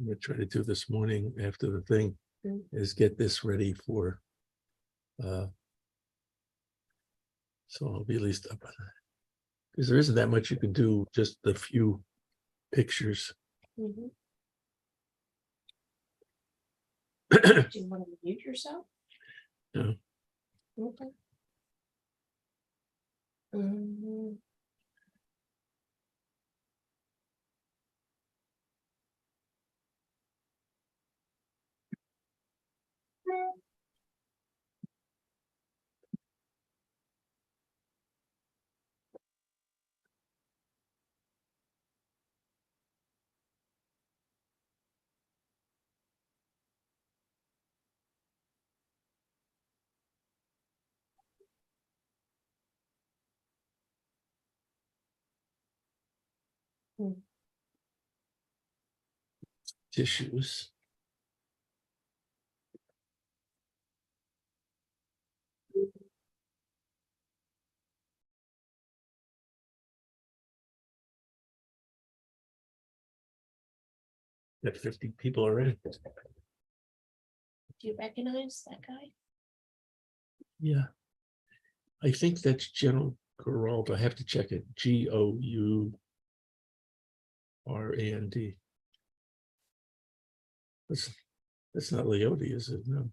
I'm going to try to do this morning after the thing is get this ready for, so I'll be at least up on that. Because there isn't that much you can do, just the few pictures. Do you want to mute yourself? No. Okay. Tissues. Got 50 people already. Do you recognize that guy? Yeah. I think that's General Gerald. I have to check it. Gourand. That's not Lloyd, is it? No.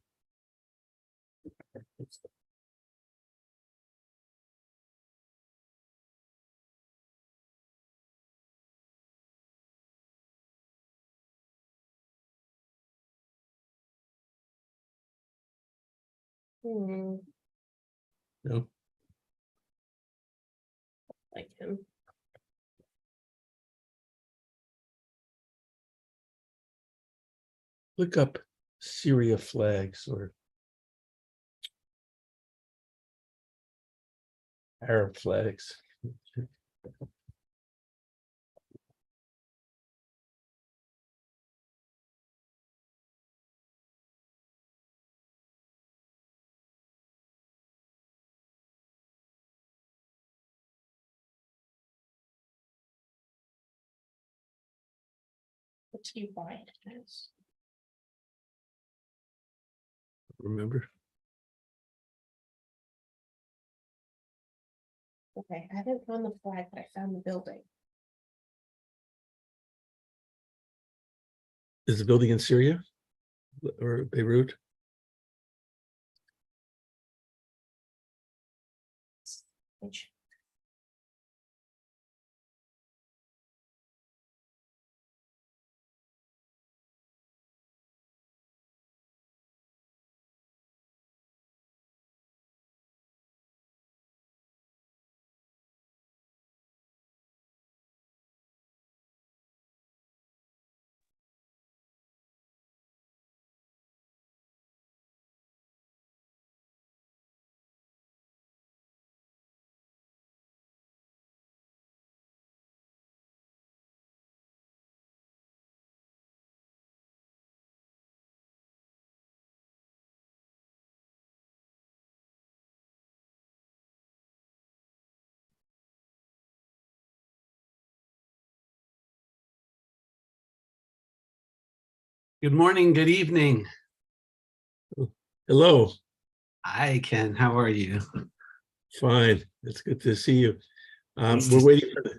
No. Like him. Look up Syria flags or Arab flags. What do you buy it as? Remember? Okay, I haven't found the flag, but I found the building. Is the building in Syria or Beirut? Which Good morning, good evening. Hello. Hi, Ken. How are you? Fine. It's good to see you. We're waiting for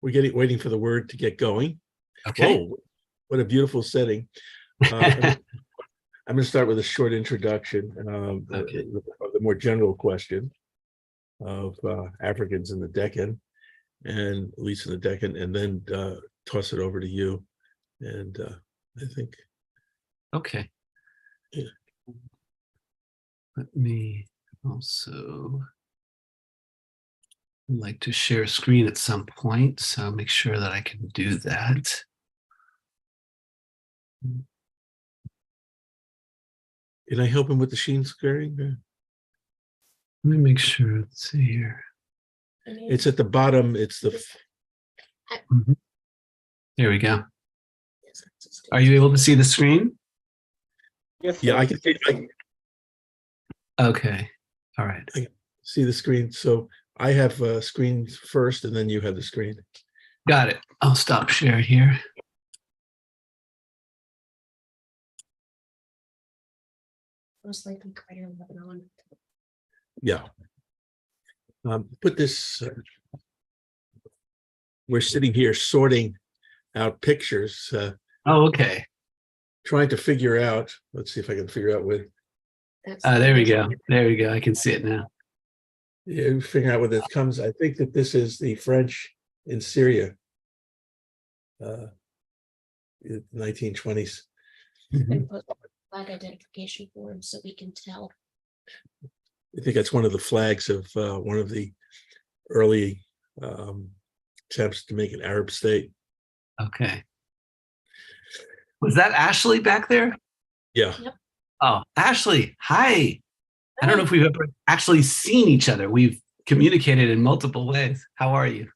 waiting for the word to get going. Okay. Whoa, what a beautiful setting. I'm going to start with a short introduction of the more general question of Africans in the Deccan, and at least in the Deccan, and then toss it over to you. And I think. Okay. Yeah. Let me also like to share screen at some point, so make sure that I can do that. Can I help him with the sheen squaring? Let me make sure. Let's see here. It's at the bottom. It's the. There we go. Are you able to see the screen? Yes. Yeah, I can see. Okay. All right. I can see the screen. So I have screens first, and then you have the screen. Got it. I'll stop share here. most likely Greater Lebanon. Yeah. Put this, we're sitting here sorting out pictures, Oh, okay. trying to figure out, let's see if I can figure out with, There we go. There we go. I can see it now. yeah, figuring out where this comes. I think that this is the French in Syria, in the 1920s. And put flag identification form so we can tell. I think that's one of the flags of one of the early attempts to make an Arab state. Okay. Was that Ashley back there? Yeah. Yep. Oh, Ashley, hi. I don't know if we've ever actually seen each other. We've communicated in multiple ways. How are you?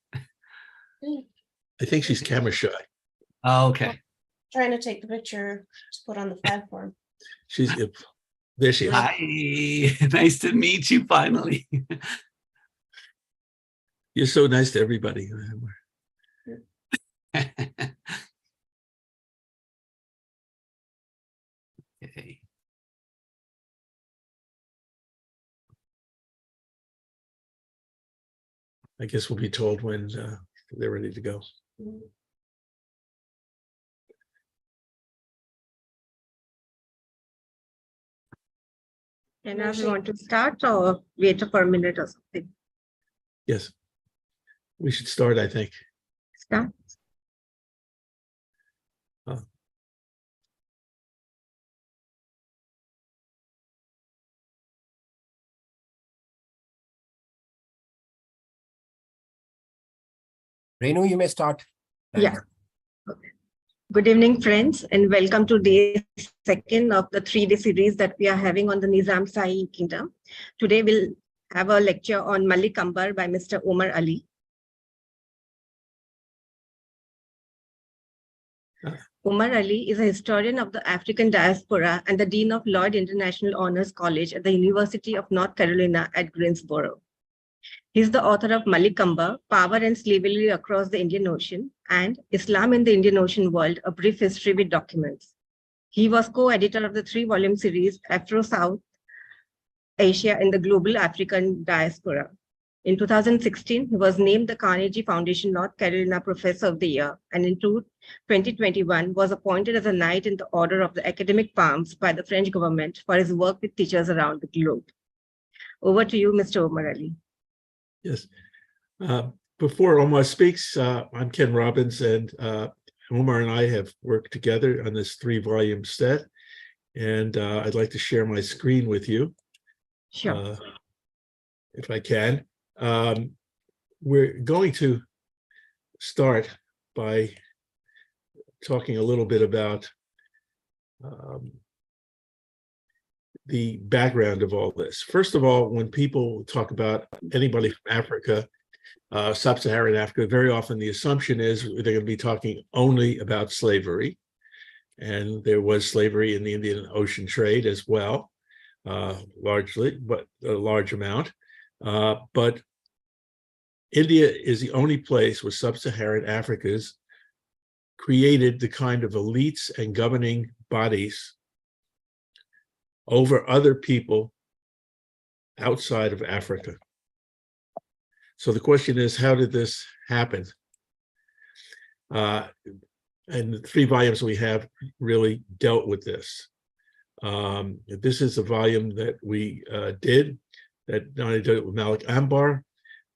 I think she's camera shy. Oh, okay. Trying to take the picture to put on the flag form. She's there. She is. Hi. Nice to meet you finally. You're so nice to everybody. Okay. I guess we'll be told when they're ready to go. And now we want to start or wait for a minute or something? Yes. We should start, I think. Start. Renu, you may start. Yeah. Okay. Good evening, friends, and welcome to day 2 of the 3-day series that we are having on the Nizam Shahi Kingdom. Today we'll have a lecture on Malik Ambar by Mr. Omar Ali. Omar Ali is a historian of the African diaspora and the Dean of Lloyd International Honors College at the University of North Carolina at Greensboro. He is the author of Malik Ambar, Power and Slavery Across the Indian Ocean, and Islam in the Indian Ocean World, A Brief History with Documents. He was co-editor of the 3-volume series Afro-South Asia and the Global African Diaspora. In 2016, he was named the Carnegie Foundation North Carolina Professor of the Year, and in 2021 was appointed as a Knight in the Order of the Academic Palms by the French government for his work with teachers around the globe. Over to you, Mr. Omar Ali. Yes. Before Omar speaks, I'm Ken Robbins, and Omar and I have worked together on this 3-volume set, and I'd like to share my screen with you. Sure. If I can. We're going to start by talking a little bit about the background of all this. First of all, when people talk about anybody from Africa, sub-Saharan Africa, very often the assumption is they're going to be talking only about slavery. And there was slavery in the Indian Ocean trade as well, largely, but a large amount. But India is the only place where sub-Saharan Africa's created the kind of elites and governing bodies over other people outside of Africa. So the question is, how did this happen? And the 3 volumes we have really dealt with this. This is a volume that we did, that not only did it with Malik Ambar,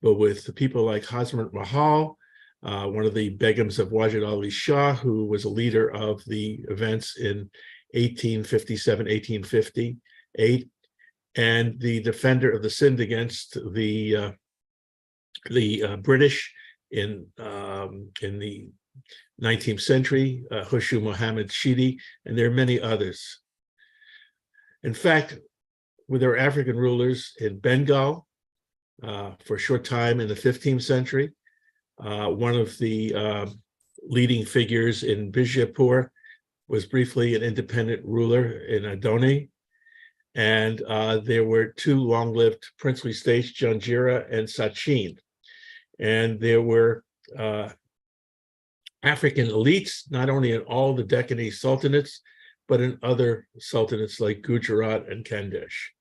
but with the people like Hazrat Mahal, one of the Begums of Wajid Ali Shah, who was a leader of the events in 1857, 1858, and the defender of the Sindh against the British in the 19th century, Hushu Muhammad Shidi, and there are many others. In fact, there were African rulers in Bengal for a short time in the 15th century. One of the leading figures in Bijapur was briefly an independent ruler in Orde. And there were 2 long-lived princely states, Janjira and Sachin. And there were African elites, not only in all the Deccan sultanates, but in other sultanates like Gujarat and Khandesh.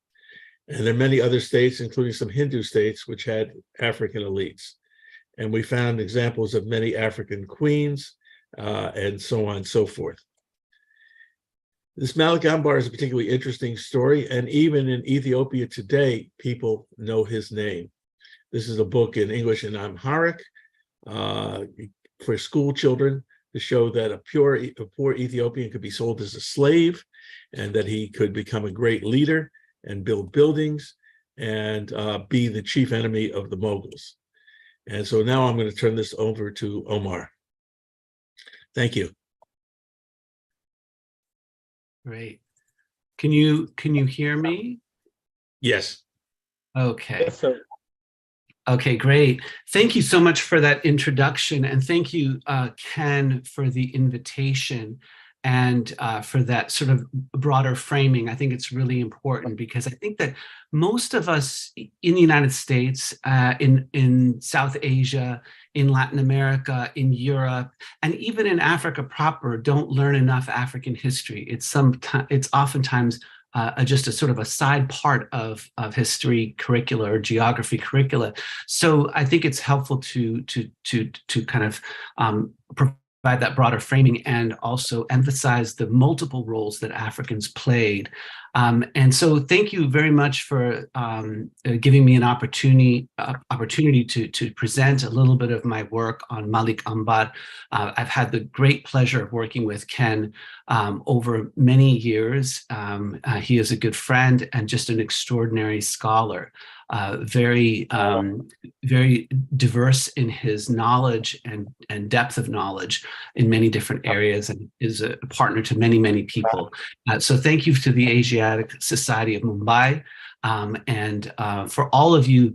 And there are many other states, including some Hindu states, which had African elites. And we found examples of many African queens and so on and so forth. This Malik Ambar is a particularly interesting story, and even in Ethiopia today, people know his name. This is a book in English and Amharic for school children to show that a poor Ethiopian could be sold as a slave, and that he could become a great leader and build buildings and be the chief enemy of the Mughals. And so now I'm going to turn this over to Omar. Thank you. Great. Can you hear me? Yes. Okay. Yes, sir. Okay, great. Thank you so much for that introduction, and thank you, Ken, for the invitation and for that sort of broader framing. I think it's really important because I think that most of us in the United States, in South Asia, in Latin America, in Europe, and even in Africa proper, don't learn enough African history. It's oftentimes just a sort of a side part of history curricula or geography curricula. So I think it's helpful to kind of provide that broader framing and also emphasize the multiple roles that Africans played. And so thank you very much for giving me an opportunity to present a little bit of my work on Malik Ambar. I've had the great pleasure of working with Ken over many years. He is a good friend and just an extraordinary scholar. Very diverse in his knowledge and depth of knowledge in many different areas, and is a partner to many, many people. So thank you to the Asiatic Society of Mumbai and for all of you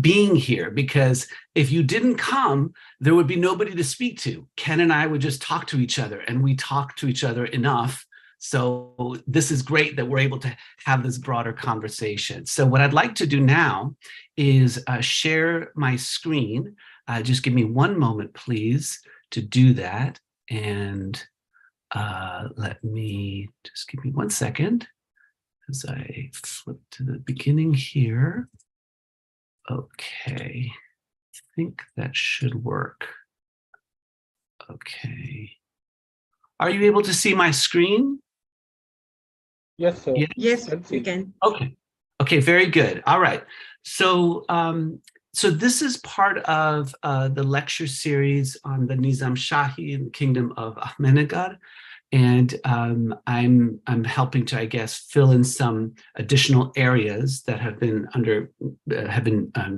being here, because if you didn't come, there would be nobody to speak to. Ken and I would just talk to each other, and we talk to each other enough. So this is great that we're able to have this broader conversation. So what I'd like to do now is share my screen. Just give me one moment, please, to do that. And let me just give me 1 second as I flip to the beginning here. Okay, I think that should work. Okay. Are you able to see my screen? Yes, sir. Yes, we can. Okay. Okay, very good. All right. So so this is part of the lecture series on the Nizam Shahi and the Kingdom of Ahmednagar. And I'm helping to, I guess, fill in some additional areas that have been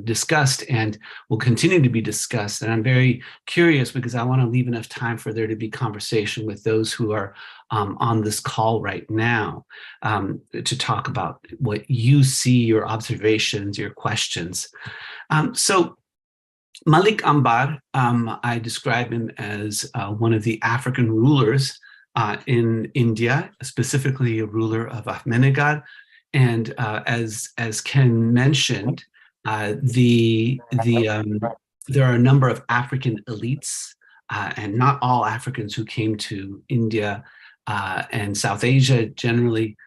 discussed and will continue to be discussed. And I'm very curious because I want to leave enough time for there to be conversation with those who are on this call right now to talk about what you see, your observations, your questions. So Malik Ambar, I describe him as one of the African rulers in India, specifically a ruler of Ahmednagar. And as Ken mentioned, there are a number of African elites, and not all Africans who came to India and South Asia generally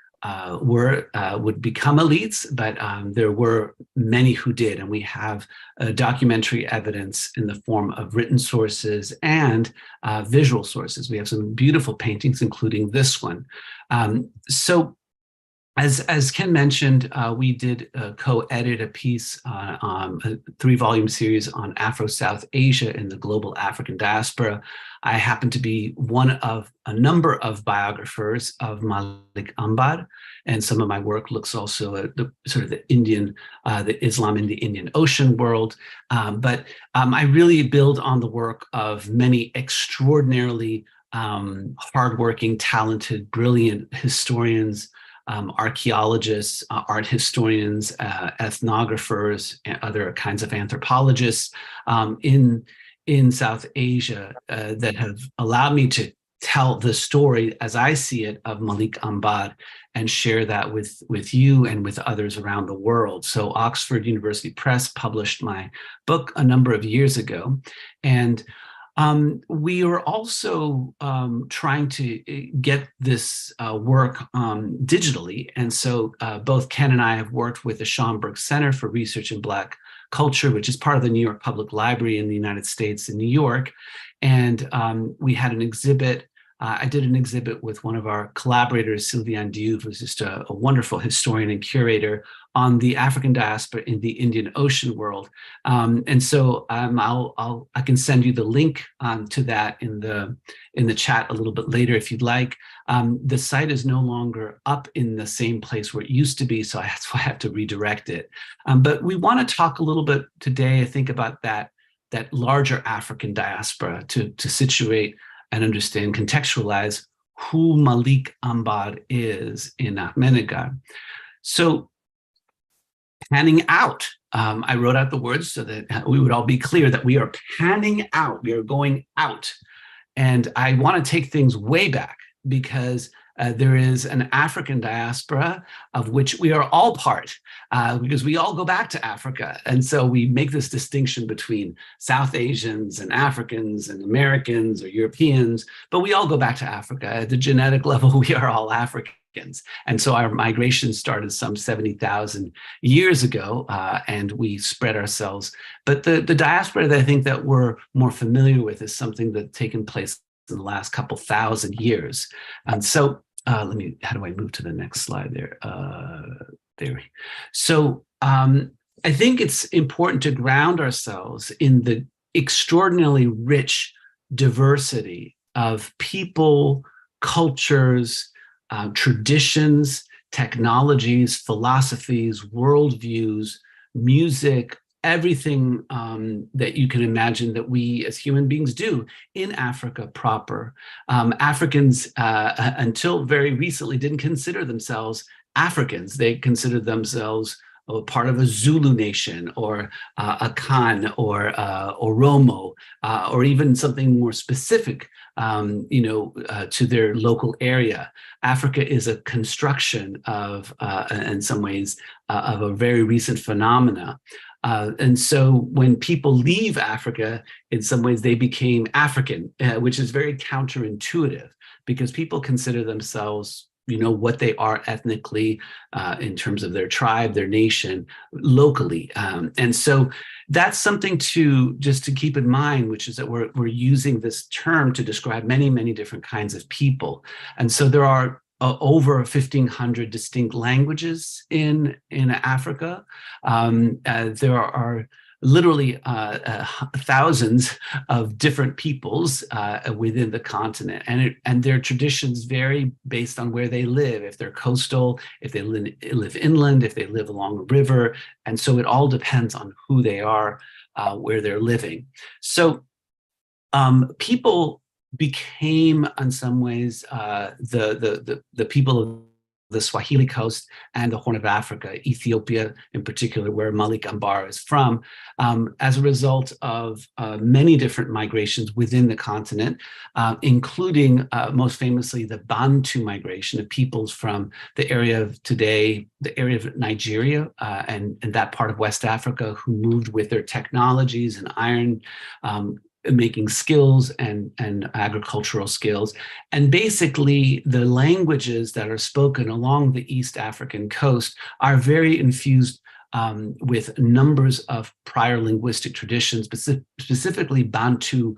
would become elites, but there were many who did, and we have documentary evidence in the form of written sources and visual sources. We have some beautiful paintings, including this one. So as Ken mentioned, we did co-edit a piece, a 3-volume series on Afro-South Asia in the Global African Diaspora. I happen to be one of a number of biographers of Malik Ambar, and some of my work looks also at the sort of the Islam in the Indian Ocean world. But I really build on the work of many extraordinarily hardworking, talented, brilliant historians, archaeologists, art historians, ethnographers, and other kinds of anthropologists in South Asia that have allowed me to tell the story as I see it of Malik Ambar and share that with you and with others around the world. So Oxford University Press published my book a number of years ago, and We are also trying to get this work digitally. And so both Ken and I have worked with the Schomburg Center for Research in Black Culture, which is part of the New York Public Library in the United States in New York. And we had an exhibit. I did an exhibit with one of our collaborators, Sylviane Diouf, who's just a wonderful historian and curator on the African diaspora in the Indian Ocean world. And so I can send you the link to that in the chat a little bit later if you'd like. The site is no longer up in the same place where it used to be, so that's why I have to redirect it. But we want to talk a little bit today, I think, about that larger African diaspora to situate and understand, contextualize who Malik Ambar is in Ahmednagar. So panning out, I wrote out the words so that we would all be clear that we are panning out, we are going out. And I want to take things way back because there is an African diaspora of which we are all part because we all go back to Africa. And so we make this distinction between South Asians and Africans and Americans or Europeans, but we all go back to Africa. At the genetic level, we are all Africans. And so our migration started some 70,000 years ago, and we spread ourselves. But the diaspora that I think that we're more familiar with is something that's taken place in the last couple thousand years. And so how do I move to the next slide there? There. So I think it's important to ground ourselves in the extraordinarily rich diversity of people, cultures, traditions, technologies, philosophies, worldviews, music, everything that you can imagine that we as human beings do in Africa proper. Africans, until very recently, didn't consider themselves Africans. They considered themselves part of a Zulu nation or a Khan or Oromo, or even something more specific, to their local area. Africa is a construction of, in some ways, of a very recent phenomena. And so when people leave Africa, in some ways they became African, which is very counterintuitive because people consider themselves, what they are ethnically in terms of their tribe, their nation, locally. And so that's something to keep in mind, which is that we're using this term to describe many, many different kinds of people. And so there are over 1,500 distinct languages in Africa. There are literally thousands of different peoples within the continent, and their traditions vary based on where they live. If they're coastal, if they live inland, if they live along a river, and so it all depends on who they are, where they're living. So people became, in some ways, the people of the Swahili coast and the Horn of Africa, Ethiopia in particular, where Malik Ambar is from, as a result of many different migrations within the continent, including most famously the Bantu migration of peoples from the area of today, the area of Nigeria and that part of West Africa, who moved with their technologies and iron making skills and agricultural skills. And basically the languages that are spoken along the East African coast are very infused with numbers of prior linguistic traditions, specifically Bantu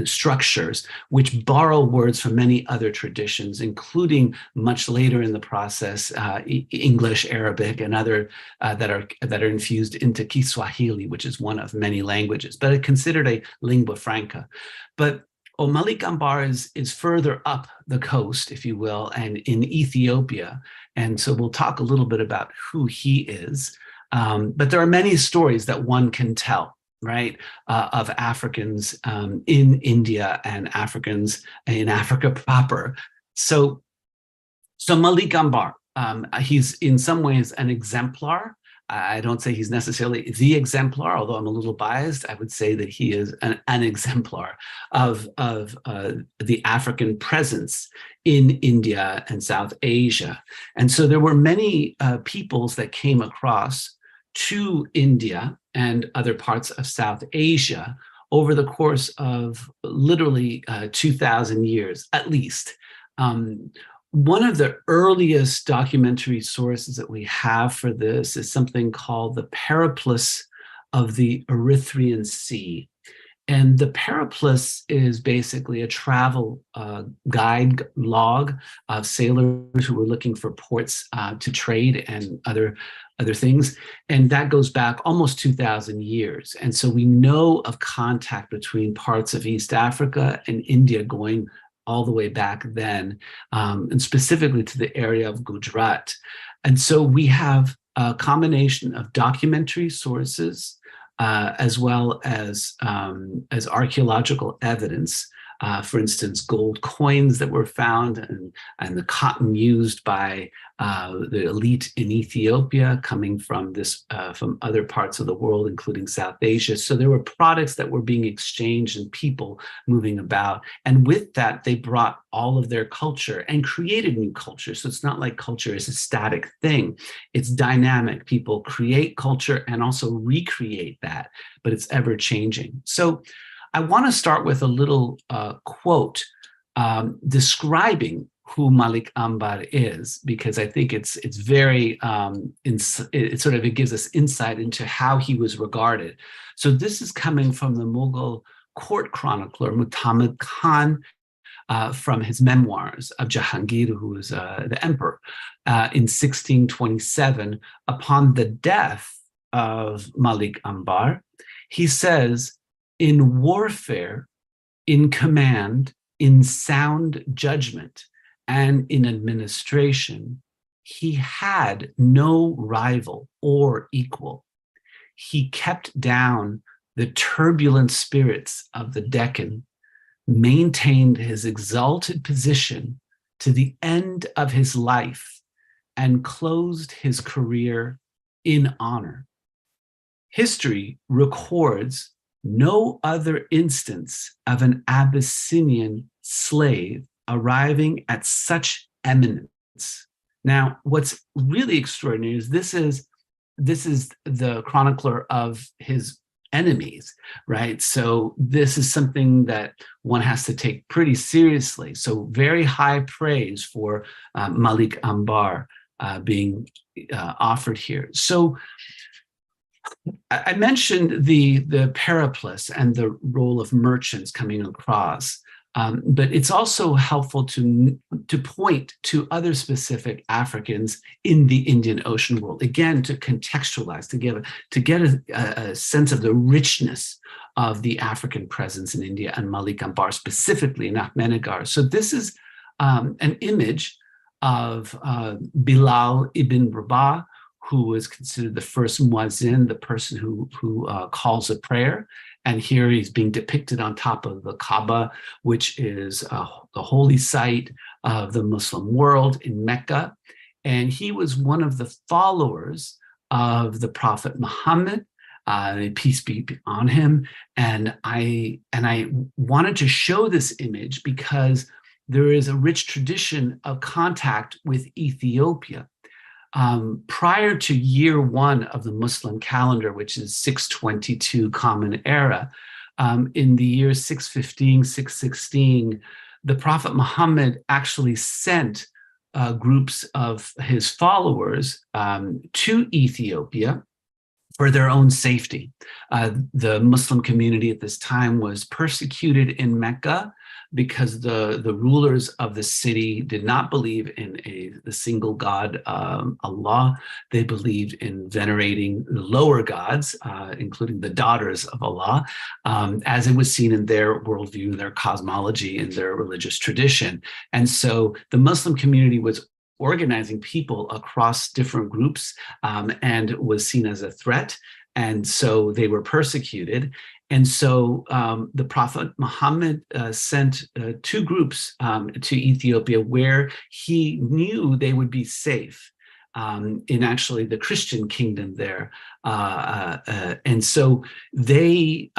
structures, which borrow words from many other traditions, including much later in the process, English, Arabic, and other that are infused into Kiswahili, which is one of many languages, but it's considered a lingua franca. But Malik Ambar is further up the coast, if you will, and in Ethiopia. And so we'll talk a little bit about who he is. But there are many stories that one can tell, right, of Africans in India and Africans in Africa proper. So Malik Ambar, he's in some ways an exemplar. I don't say he's necessarily the exemplar, although I'm a little biased. I would say that he is an exemplar of the African presence in India and South Asia. And so there were many peoples that came across to India and other parts of South Asia over the course of literally 2,000 years, at least. One of the earliest documentary sources that we have for this is something called the Periplus of the Erythraean Sea. And the Periplus is basically a travel guide log of sailors who were looking for ports to trade and other things. And that goes back almost 2,000 years. And so we know of contact between parts of East Africa and India going all the way back then, and specifically to the area of Gujarat. And so we have a combination of documentary sources as well as archaeological evidence. For instance, gold coins that were found and the cotton used by the elite in Ethiopia coming from from other parts of the world, including South Asia. So there were products that were being exchanged and people moving about. And with that, they brought all of their culture and created new culture. So it's not like culture is a static thing. It's dynamic. People create culture and also recreate that, but it's ever changing. So I want to start with a little quote describing who Malik Ambar is, because I think it's very, it gives us insight into how he was regarded. So this is coming from the Mughal court chronicler, Muhammad Khan, from his memoirs of Jahangir, who was the emperor, in 1627. Upon the death of Malik Ambar, he says, "In warfare, in command, in sound judgment, and in administration, he had no rival or equal. He kept down the turbulent spirits of the Deccan, maintained his exalted position to the end of his life, and closed his career in honor. History records no other instance of an Abyssinian slave arriving at such eminence." Now, what's really extraordinary is this is the chronicler of his enemies, right? So this is something that one has to take pretty seriously. So very high praise for Malik Ambar being offered here. So I mentioned the periplus and the role of merchants coming across, but it's also helpful to point to other specific Africans in the Indian Ocean world, again, to contextualize, to get a sense of the richness of the African presence in India and Malik Ambar specifically in Ahmednagar. So this is an image of Bilal ibn Rabah, who was considered the first muezzin, the person who calls a prayer. And here he's being depicted on top of the Kaaba, which is the holy site of the Muslim world in Mecca. And he was one of the followers of the Prophet Muhammad, peace be on him. And I wanted to show this image because there is a rich tradition of contact with Ethiopia. Prior to year one of the Muslim calendar, which is 622 Common Era, in the year 615, 616, the Prophet Muhammad actually sent groups of his followers to Ethiopia for their own safety. The Muslim community at this time was persecuted in Mecca because the rulers of the city did not believe in the single God, Allah. They believed in venerating the lower gods, including the daughters of Allah, as it was seen in their worldview, their cosmology, and their religious tradition. And so the Muslim community was organizing people across different groups and was seen as a threat. And so they were persecuted. And so the Prophet Muhammad sent two groups to Ethiopia where he knew they would be safe in actually the Christian kingdom there. And so they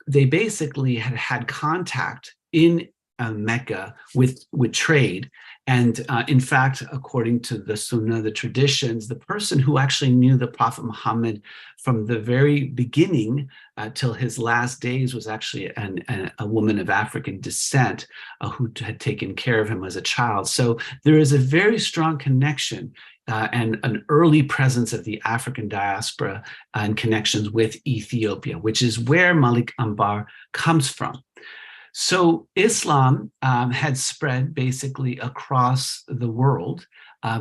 basically had contact in Mecca with trade. And in fact, according to the Sunnah, the traditions, the person who actually knew the Prophet Muhammad from the very beginning till his last days was actually a woman of African descent who had taken care of him as a child. So there is a very strong connection and an early presence of the African diaspora and connections with Ethiopia, which is where Malik Ambar comes from. So Islam had spread basically across the world,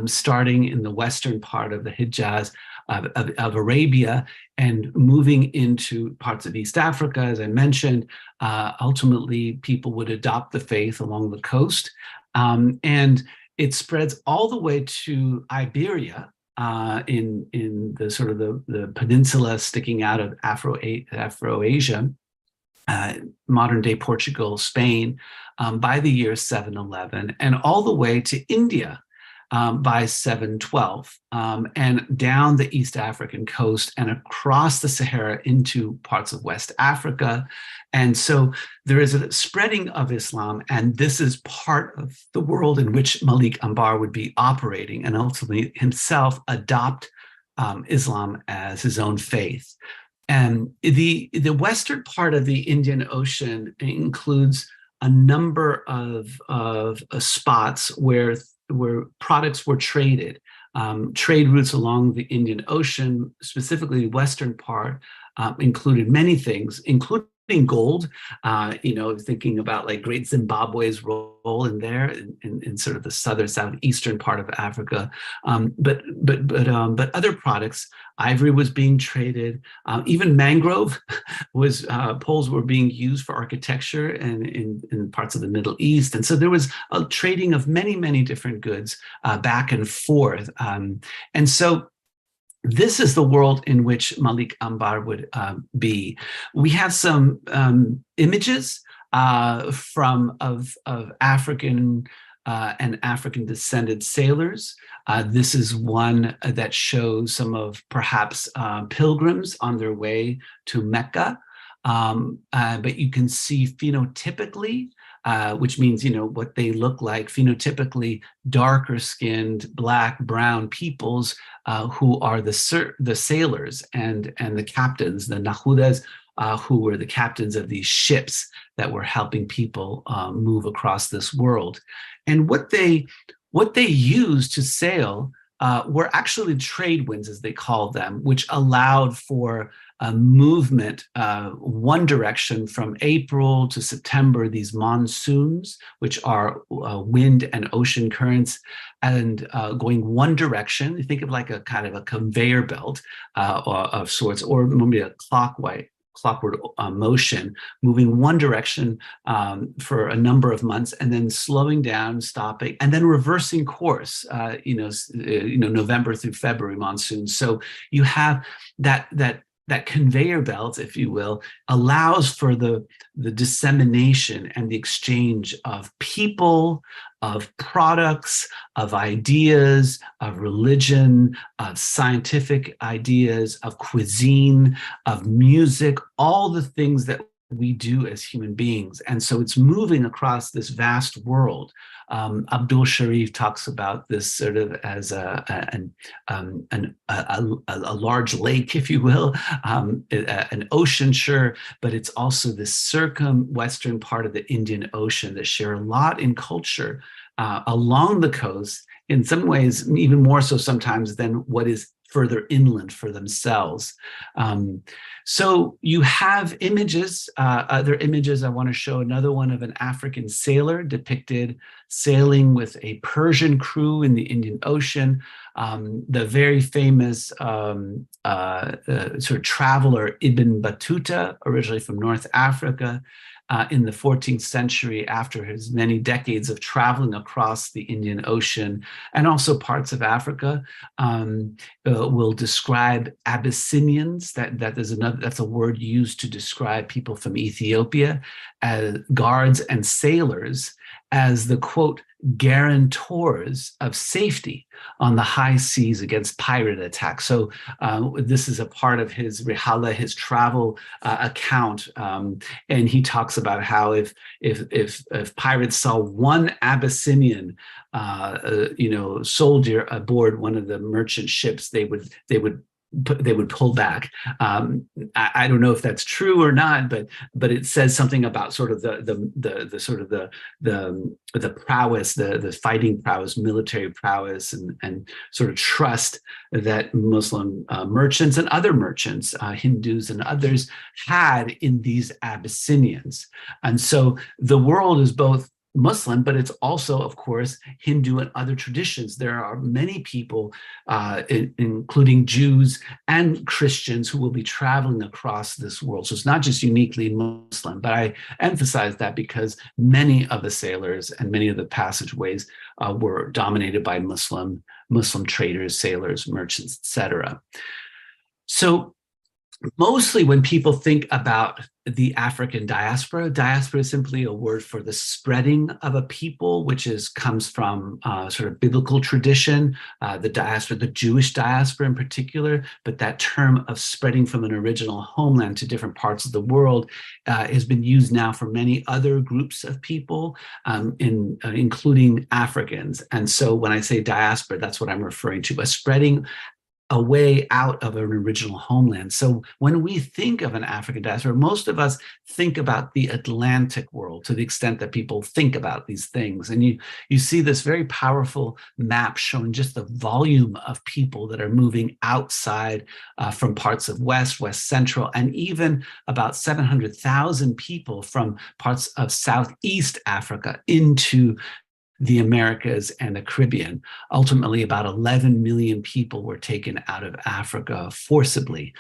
starting in the western part of the Hijaz of Arabia and moving into parts of East Africa, as I mentioned. Ultimately, people would adopt the faith along the coast, and it spreads all the way to Iberia in the sort of the peninsula sticking out of Afro-Asia. Modern day Portugal, Spain, by the year 711, and all the way to India by 712, and down the East African coast and across the Sahara into parts of West Africa. And so there is a spreading of Islam, and this is part of the world in which Malik Ambar would be operating and ultimately himself adopt Islam as his own faith. And the western part of the Indian Ocean includes a number of spots where products were traded. Trade routes along the Indian Ocean, specifically the western part, included many things, including gold, thinking about like Great Zimbabwe's role in there in sort of the southeastern part of Africa, but other products. Ivory was being traded. Even mangrove poles were being used for architecture and in parts of the Middle East. And so there was a trading of many different goods back and forth. And so this is the world in which Malik Ambar would be. We have some images of African and African descended sailors. This is one that shows some of perhaps pilgrims on their way to Mecca. But you can see phenotypically, which means, what they look like, phenotypically darker skinned, black, brown peoples who are the sailors and the captains, the nahudas, who were the captains of these ships that were helping people move across this world. And what they used to sail were actually trade winds, as they called them, which allowed for movement one direction from April to September, these monsoons, which are wind and ocean currents, and going one direction. You think of like a kind of a conveyor belt of sorts, or maybe a clockward motion, moving one direction for a number of months, and then slowing down, stopping, and then reversing course. November through February monsoons. So you have that conveyor belt, if you will, allows for the dissemination and the exchange of people, of products, of ideas, of religion, of scientific ideas, of cuisine, of music, all the things that we do as human beings. And so it's moving across this vast world. Abdul Sharif talks about this sort of as a large lake, if you will, an ocean, sure, but it's also the circum-western part of the Indian Ocean that share a lot in culture along the coast, in some ways even more so sometimes than what is further inland for themselves. So you have images, other images. I want to show another one of an African sailor depicted sailing with a Persian crew in the Indian Ocean. The very famous sort of traveler Ibn Battuta, originally from North Africa, in the 14th century, after his many decades of traveling across the Indian Ocean and also parts of Africa, will describe Abyssinians. That's a word used to describe people from Ethiopia as guards and sailors, as the quote guarantors of safety on the high seas against pirate attacks. So this is a part of his Rihala, his travel account, and he talks about how if pirates saw one Abyssinian soldier aboard one of the merchant ships, they would pull back. I don't know if that's true or not, but it says something about sort of the prowess, the fighting prowess, military prowess, and sort of trust that Muslim merchants and other merchants, Hindus and others, had in these Abyssinians. And so the world is both Muslim, but it's also, of course, Hindu and other traditions. There are many people, including Jews and Christians, who will be traveling across this world. So it's not just uniquely Muslim, but I emphasize that because many of the sailors and many of the passageways were dominated by Muslim traders, sailors, merchants, etc. So mostly when people think about the African diaspora is simply a word for the spreading of a people, which comes from sort of biblical tradition, the diaspora, the Jewish diaspora in particular, but that term of spreading from an original homeland to different parts of the world has been used now for many other groups of people, including Africans. And so when I say diaspora, that's what I'm referring to, a spreading a way out of an original homeland. So when we think of an African diaspora, most of us think about the Atlantic world to the extent that people think about these things. And you see this very powerful map showing just the volume of people that are moving outside from parts of West Central, and even about 700,000 people from parts of Southeast Africa into the Americas and the Caribbean. Ultimately, about 11 million people were taken out of Africa forcibly.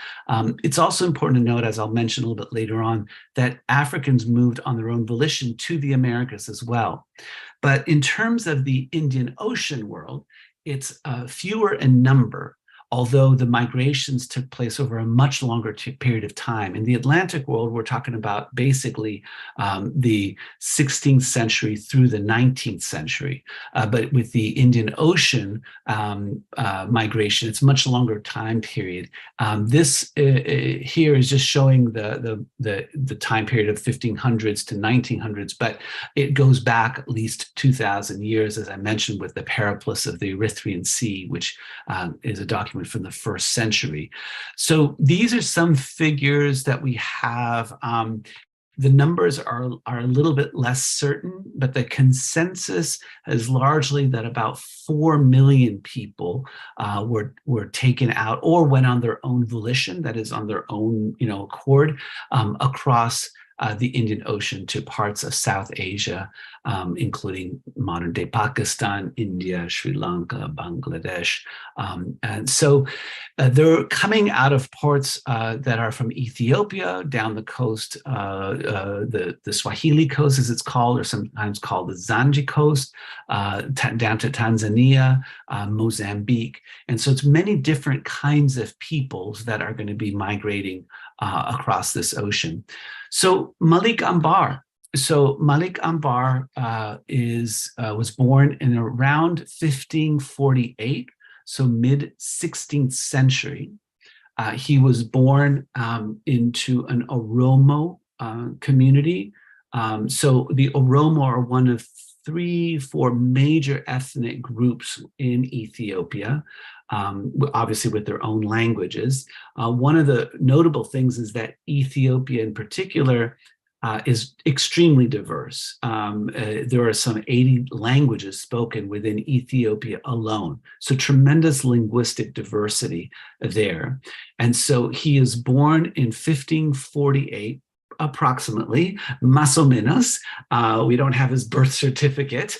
It's also important to note, as I'll mention a little bit later on, that Africans moved on their own volition to the Americas as well. But in terms of the Indian Ocean world, it's fewer in number, although the migrations took place over a much longer period of time. In the Atlantic world, we're talking about basically the 16th century through the 19th century. But with the Indian Ocean migration, it's a much longer time period. This here is just showing the time period of 1500s to 1900s, but it goes back at least 2,000 years, as I mentioned, with the Periplus of the Erythraean Sea, which is a document from the 1st century. So these are some figures that we have. The numbers are a little bit less certain, but the consensus is largely that about 4 million people were taken out or went on their own volition, that is on their own accord, across the Indian Ocean to parts of South Asia, including modern-day Pakistan, India, Sri Lanka, Bangladesh. And so they're coming out of ports that are from Ethiopia down the coast, the Swahili coast, as it's called, or sometimes called the Zanji coast, down to Tanzania, Mozambique. And so it's many different kinds of peoples that are going to be migrating across this ocean. So Malik Ambar. Malik Ambar was born in around 1548, so mid-16th century. He was born into an Oromo community. So the Oromo are one of 3-4 major ethnic groups in Ethiopia, obviously with their own languages. One of the notable things is that Ethiopia in particular is extremely diverse. There are some 80 languages spoken within Ethiopia alone. So tremendous linguistic diversity there. And so he is born in 1548, approximately, más o menos. We don't have his birth certificate,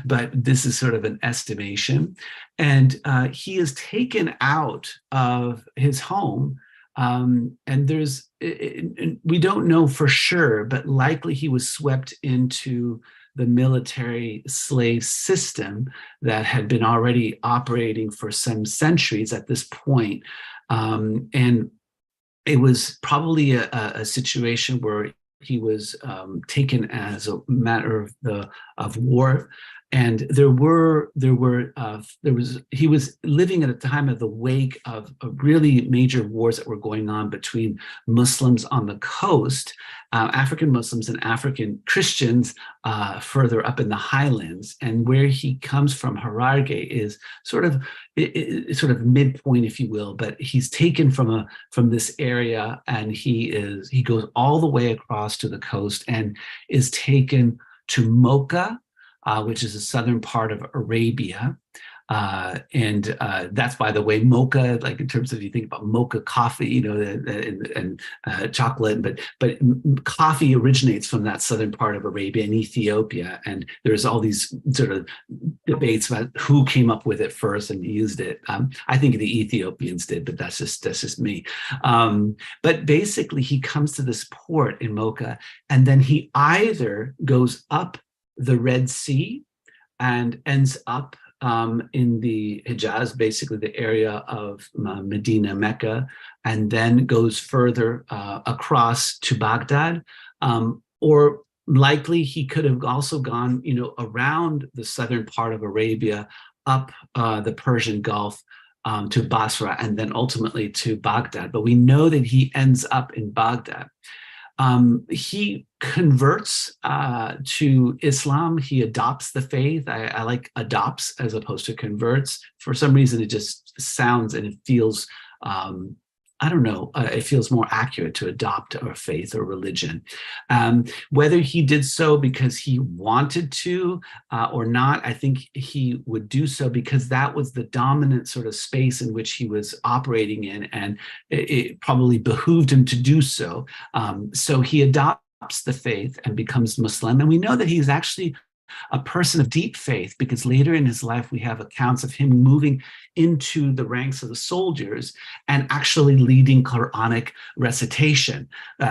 but this is sort of an estimation. And he is taken out of his home. And we don't know for sure, but likely he was swept into the military slave system that had been already operating for some centuries at this point. And it was probably a situation where he was taken as a matter of the of war. And he was living at a time of the wake of really major wars that were going on between Muslims on the coast, African Muslims and African Christians further up in the highlands. And where he comes from, Hararge, is sort of midpoint, if you will. But he's taken from this area, and he goes all the way across to the coast and is taken to Mocha, which is the southern part of Arabia. And that's, by the way, mocha, like in terms of, you think about mocha coffee, and chocolate, but coffee originates from that southern part of Arabia and Ethiopia. And there's all these sort of debates about who came up with it first and used it. I think the Ethiopians did, but that's just me. But basically, he comes to this port in Mocha, and then he either goes up the Red Sea and ends up in the Hijaz, basically the area of Medina, Mecca, and then goes further across to Baghdad. Or likely he could have also gone, around the southern part of Arabia, up the Persian Gulf to Basra, and then ultimately to Baghdad. But we know that he ends up in Baghdad. He converts to Islam. He adopts the faith. I like adopts as opposed to converts. For some reason, it just sounds and it feels, it feels more accurate to adopt a faith or religion. Whether he did so because he wanted to or not, I think he would do so because that was the dominant sort of space in which he was operating in, and it probably behooved him to do so. So he adopts the faith and becomes Muslim. And we know that he's actually a person of deep faith, because later in his life, we have accounts of him moving into the ranks of the soldiers and actually leading Quranic recitation.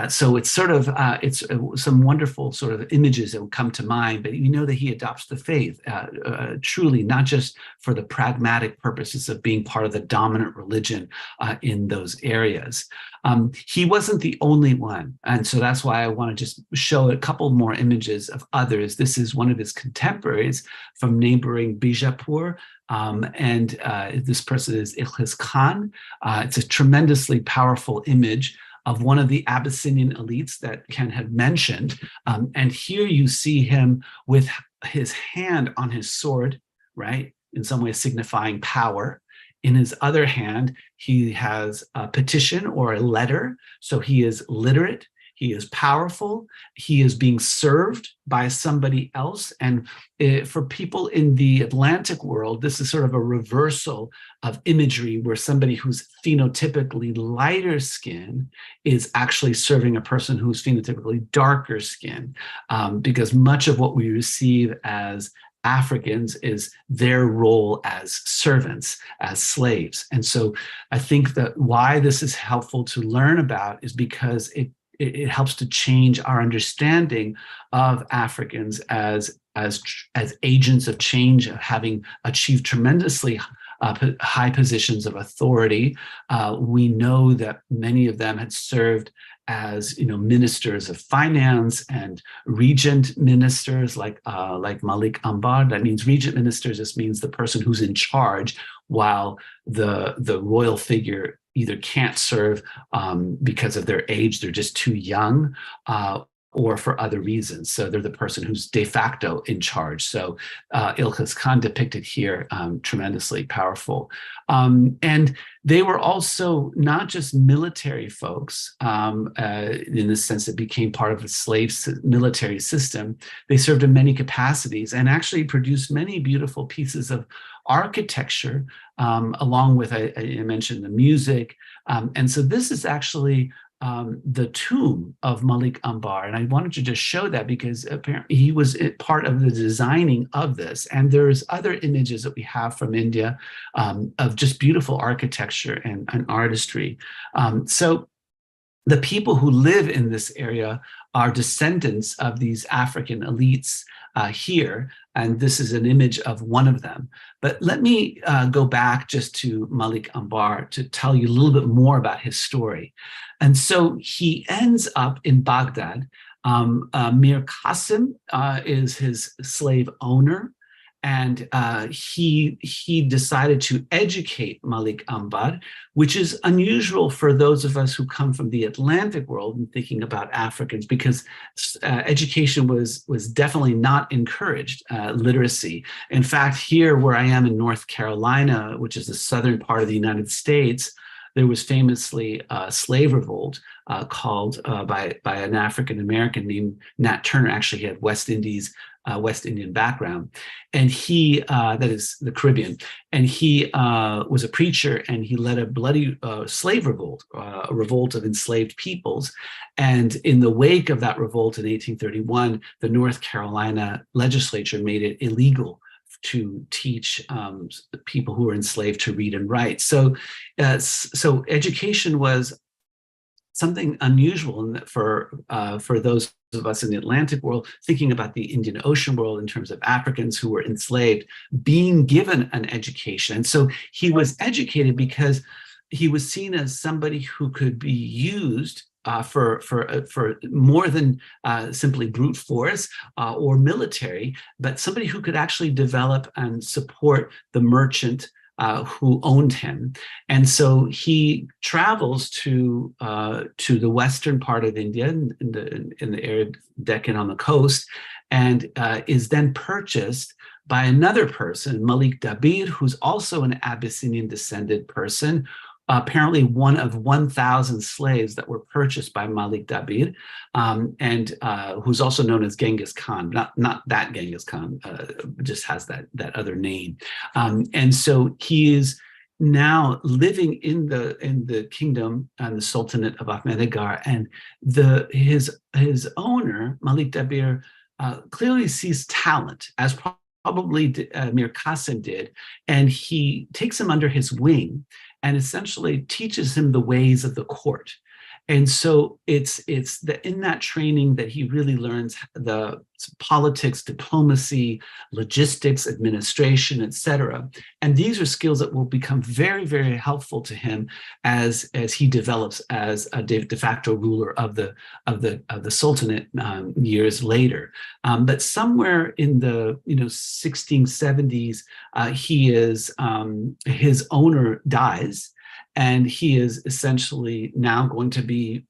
So it's sort of, it's some wonderful sort of images that will come to mind, but you know that he adopts the faith truly, not just for the pragmatic purposes of being part of the dominant religion in those areas. He wasn't the only one. And so that's why I want to just show a couple more images of others. This is one of his contemporaries from neighboring Bijapur. And this person is Ilkis Khan. It's a tremendously powerful image of one of the Abyssinian elites that Ken had mentioned. And here you see him with his hand on his sword, right? In some way signifying power. In his other hand, he has a petition or a letter. So he is literate, he is powerful, he is being served by somebody else. And for people in the Atlantic world, this is sort of a reversal of imagery where somebody who's phenotypically lighter skin is actually serving a person who's phenotypically darker skin, because much of what we receive as Africans is their role as servants, as slaves. And so I think that why this is helpful to learn about is because it helps to change our understanding of Africans as agents of change, of having achieved tremendously high positions of authority. We know that many of them had served as ministers of finance and regent ministers, like Malik Ambar. That means regent ministers just means the person who's in charge, while the royal figure either can't serve because of their age, they're just too young, or for other reasons. So they're the person who's de facto in charge. So Ilkis Khan depicted here, tremendously powerful. And they were also not just military folks in the sense that became part of the slave military system. They served in many capacities and actually produced many beautiful pieces of architecture, along with, I mentioned the music. And so this is actually the tomb of Malik Ambar. And I wanted to just show that because apparently he was part of the designing of this. And there's other images that we have from India of just beautiful architecture and artistry. So the people who live in this area are descendants of these African elites here. And this is an image of one of them. But let me go back just to Malik Ambar to tell you a little bit more about his story. And so he ends up in Baghdad Mir Qasim is his slave owner, and he decided to educate Malik Ambar, which is unusual for those of us who come from the Atlantic world and thinking about Africans, because education was definitely not encouraged, literacy. In fact, here where I am in North Carolina, which is the southern part of the United States, there was famously a slave revolt called by an African American named Nat Turner. Actually, he had West Indian background, and he that is the Caribbean, and he was a preacher, and he led a bloody slave revolt, a revolt of enslaved peoples. And in the wake of that revolt in 1831, the North Carolina legislature made it illegal to teach people who were enslaved to read and write. So education was something unusual for those of us in the Atlantic world, thinking about the Indian Ocean world in terms of Africans who were enslaved, being given an education. And so he was educated because he was seen as somebody who could be used for more than simply brute force or military, but somebody who could actually develop and support the merchant who owned him. And so he travels to the western part of India, in the arid Deccan on the coast, and is then purchased by another person, Malik Dabir, who's also an Abyssinian descended person, apparently one of 1,000 slaves that were purchased by Malik Dabir, and who's also known as Genghis Khan, not that Genghis Khan, just has that other name. And so he is now living in the kingdom and the Sultanate of Ahmednagar, and his owner, Malik Dabir, clearly sees talent, as probably Mir Qasim did, and he takes him under his wing and essentially teaches him the ways of the court. And so it's in that training that he really learns the politics, diplomacy, logistics, administration, etc. And these are skills that will become very, very helpful to him as he develops as a de facto ruler of the Sultanate years later. But somewhere in the 1670s, his owner dies, and he is essentially now going to be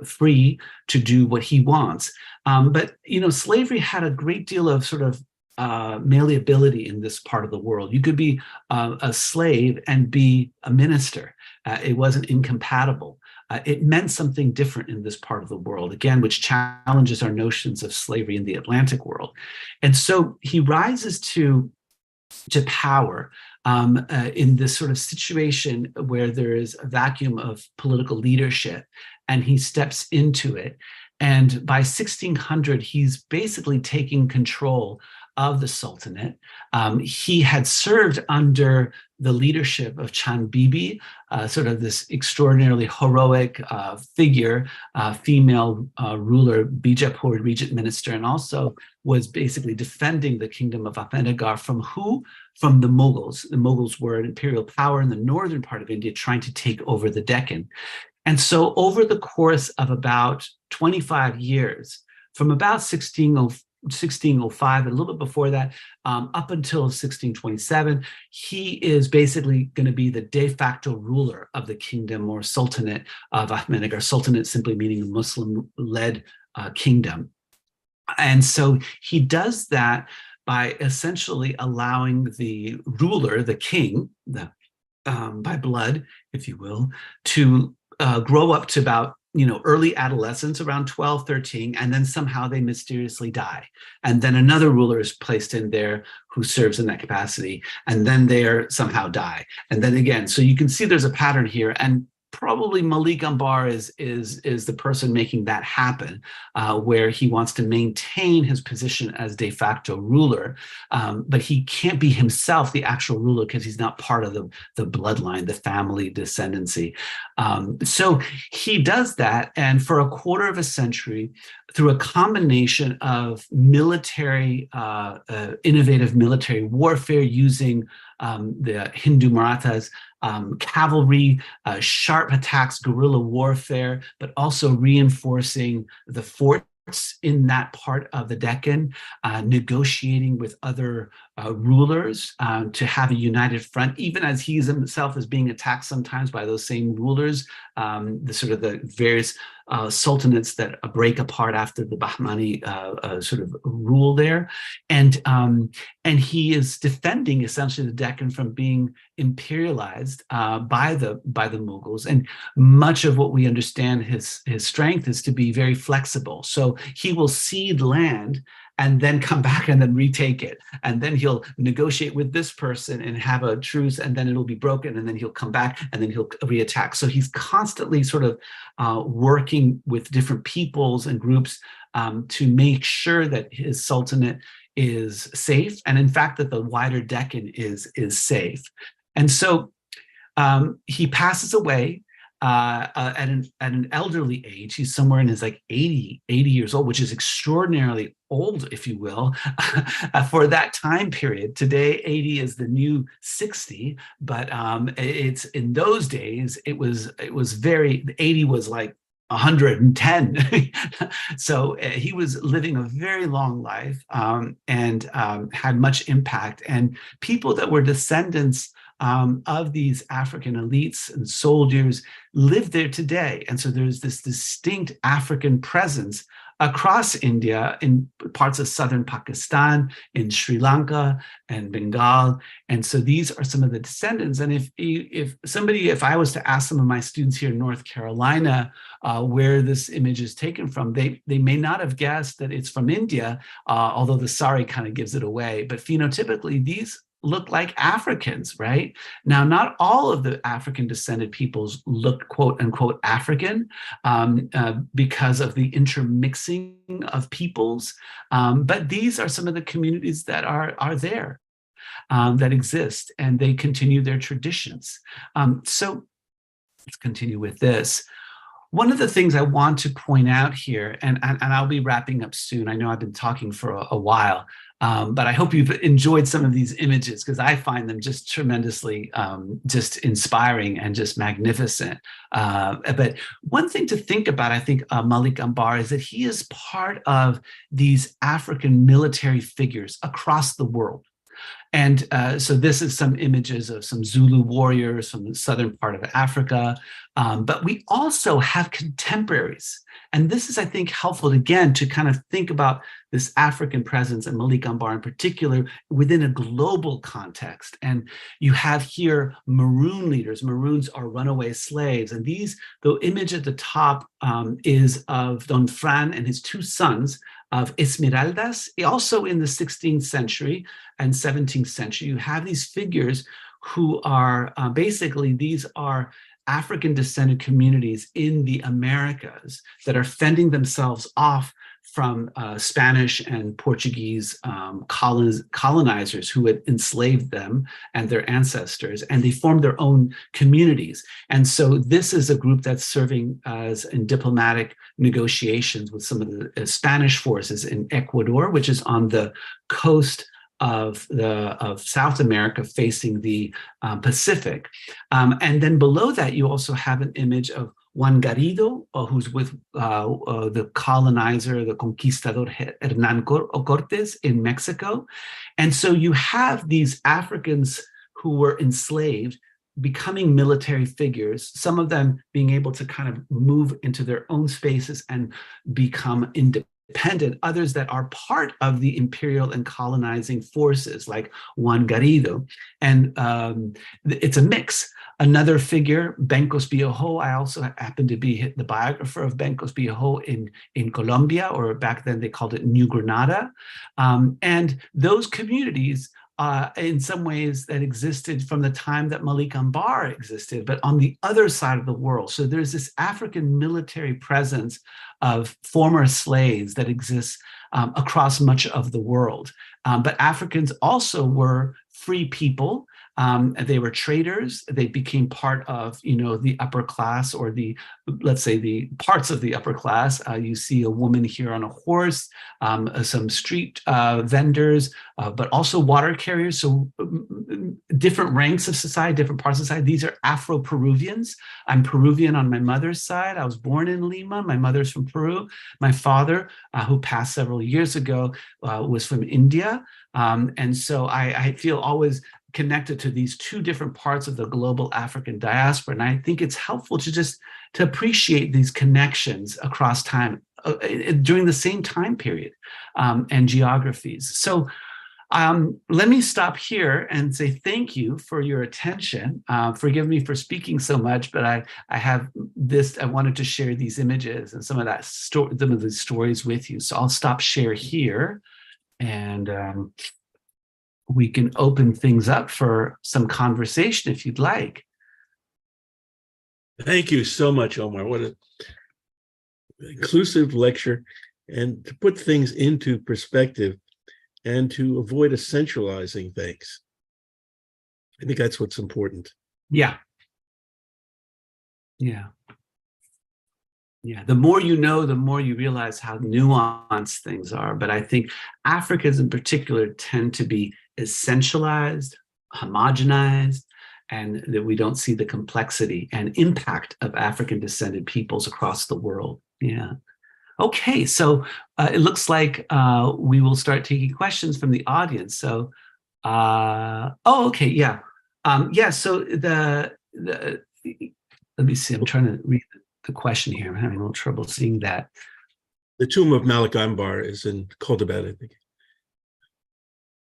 free to do what he wants. But slavery had a great deal of sort of malleability in this part of the world. You could be a slave and be a minister. It wasn't incompatible. It meant something different in this part of the world, again, which challenges our notions of slavery in the Atlantic world. And so he rises to power in this sort of situation where there is a vacuum of political leadership, and he steps into it. And by 1600, he's basically taking control of the Sultanate. He had served under the leadership of Chand Bibi, sort of this extraordinarily heroic figure, female ruler, Bijapur regent minister, and also was basically defending the Kingdom of Ahmednagar from who? From the Mughals. The Mughals were an imperial power in the northern part of India trying to take over the Deccan. And so over the course of about 25 years, from about 1605, a little bit before that, up until 1627, he is basically going to be the de facto ruler of the kingdom or Sultanate of Ahmednagar. Sultanate simply meaning a Muslim-led kingdom. And so he does that by essentially allowing the ruler, the king, by blood, if you will, to grow up to about early adolescence, around 12, 13, and then somehow they mysteriously die. And then another ruler is placed in there who serves in that capacity, and then they somehow die. And then again, so you can see there's a pattern here, and probably Malik Ambar is the person making that happen, where he wants to maintain his position as de facto ruler, but he can't be himself the actual ruler because he's not part of the bloodline, the family descendancy. So he does that, and for a quarter of a century, through a combination of military, innovative military warfare using the Hindu Marathas cavalry, sharp attacks, guerrilla warfare, but also reinforcing the forts in that part of the Deccan, negotiating with other rulers to have a united front, even as he himself is being attacked sometimes by those same rulers, the various sultanates that break apart after the Bahmani sort of rule there. And he is defending essentially the Deccan from being imperialized by the Mughals. And much of what we understand his strength is to be very flexible. So he will cede land and then come back and then retake it. And then he'll negotiate with this person and have a truce, and then it'll be broken, and then he'll come back and then he'll reattack. So he's constantly sort of working with different peoples and groups to make sure that his sultanate is safe, and in fact that the wider Deccan is safe. And so he passes away at an elderly age. He's somewhere in his 80 years old, which is extraordinarily old, if you will, for that time period. Today, 80 is the new 60, but it's in those days, it was 80 was like 110. So he was living a very long life and had much impact. And people that were descendants of these African elites and soldiers live there today. And so there's this distinct African presence across India, in parts of southern Pakistan, in Sri Lanka and Bengal. And so these are some of the descendants. And if I was to ask some of my students here in North Carolina where this image is taken from, they may not have guessed that it's from India, although the sari kind of gives it away. But phenotypically, these look like Africans, right? Now, not all of the African descended peoples look quote unquote African because of the intermixing of peoples. But these are some of the communities that are there, that exist, and they continue their traditions. So let's continue with this. One of the things I want to point out here, and I'll be wrapping up soon. I know I've been talking for a while, but I hope you've enjoyed some of these images, because I find them just tremendously just inspiring and just magnificent. But one thing to think about, I think, Malik Ambar, is that he is part of these African military figures across the world. And so this is some images of some Zulu warriors from the southern part of Africa. But we also have contemporaries. And this is, I think, helpful, again, to kind of think about this African presence, and Malik Ambar in particular, within a global context. And you have here Maroon leaders. Maroons are runaway slaves. And the image at the top is of Don Fran and his two sons, of Esmeraldas. Also in the 16th century and 17th century, you have these figures who are basically, these are African descended communities in the Americas that are fending themselves off from Spanish and Portuguese colonizers who had enslaved them and their ancestors, and they formed their own communities. And so this is a group that's serving as in diplomatic negotiations with some of the Spanish forces in Ecuador, which is on the coast of South America facing the Pacific. And then below that, you also have an image of Juan Garrido, who's with the colonizer, the conquistador Hernán Cortés in Mexico. And so you have these Africans who were enslaved becoming military figures, some of them being able to kind of move into their own spaces and become independent, others that are part of the imperial and colonizing forces, like Juan Garrido. And it's a mix. Another figure, Bencos Bioho, I also happen to be the biographer of Bencos Bioho in Colombia, or back then they called it New Granada. And those communities, in some ways, that existed from the time that Malik Ambar existed, but on the other side of the world. So there's this African military presence of former slaves that exists across much of the world. But Africans also were free people They were traders. They became part of, the upper class, or let's say the parts of the upper class. You see a woman here on a horse, some street vendors, but also water carriers. So different ranks of society, different parts of society. These are Afro-Peruvians. I'm Peruvian on my mother's side. I was born in Lima. My mother's from Peru. My father, who passed several years ago, was from India. And so I feel always connected to these two different parts of the global African diaspora. And I think it's helpful to appreciate these connections across time during the same time period and geographies. So let me stop here and say thank you for your attention. Forgive me for speaking so much, but I have this. I wanted to share these images and some of the stories with you. So I'll stop share here, and we can open things up for some conversation if you'd like. Thank you so much, Omar. What an inclusive lecture, and to put things into perspective and to avoid essentializing things. I think that's what's important. Yeah. Yeah. Yeah. The more you know, the more you realize how nuanced things are. But I think Africans in particular tend to be essentialized, homogenized, and that we don't see the complexity and impact of African descended peoples across the world. Yeah. Okay, so it looks like we will start taking questions from the audience. So, okay, yeah. So let me see, I'm trying to read the question here. I'm having a little trouble seeing that. The tomb of Malik Ambar is in Kolhapur, I think.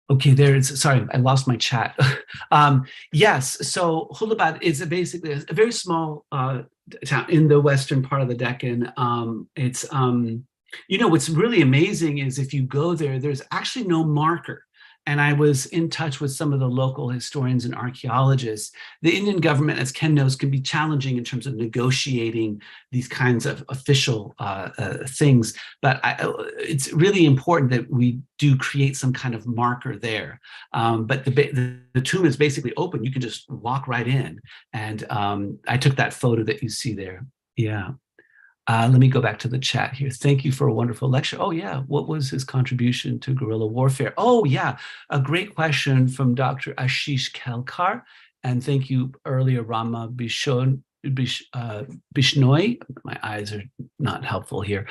Okay, sorry, I lost my chat. Yes, so Kolhapur is basically a very small town in the western part of the Deccan. It's, what's really amazing is if you go there, there's actually no marker. And I was in touch with some of the local historians and archaeologists. The Indian government, as Ken knows, can be challenging in terms of negotiating these kinds of official things. But it's really important that we do create some kind of marker there. But the tomb is basically open. You can just walk right in. And I took that photo that you see there. Yeah. Let me go back to the chat here. Thank you for a wonderful lecture. Oh, yeah. What was his contribution to guerrilla warfare? Oh, yeah. A great question from Dr. Ashish Kelkar. And thank you earlier, Rama Bishnoi. My eyes are not helpful here.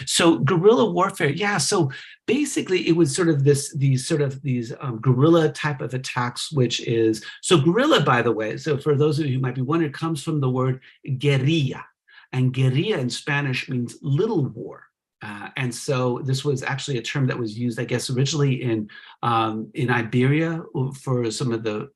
So guerrilla warfare. Yeah. So basically it was sort of these guerrilla type of attacks, which is, so guerrilla, by the way, so for those of you who might be wondering, comes from the word guerrilla. And guerrilla in Spanish means little war. And so this was actually a term that was used, I guess, originally in Iberia for some of the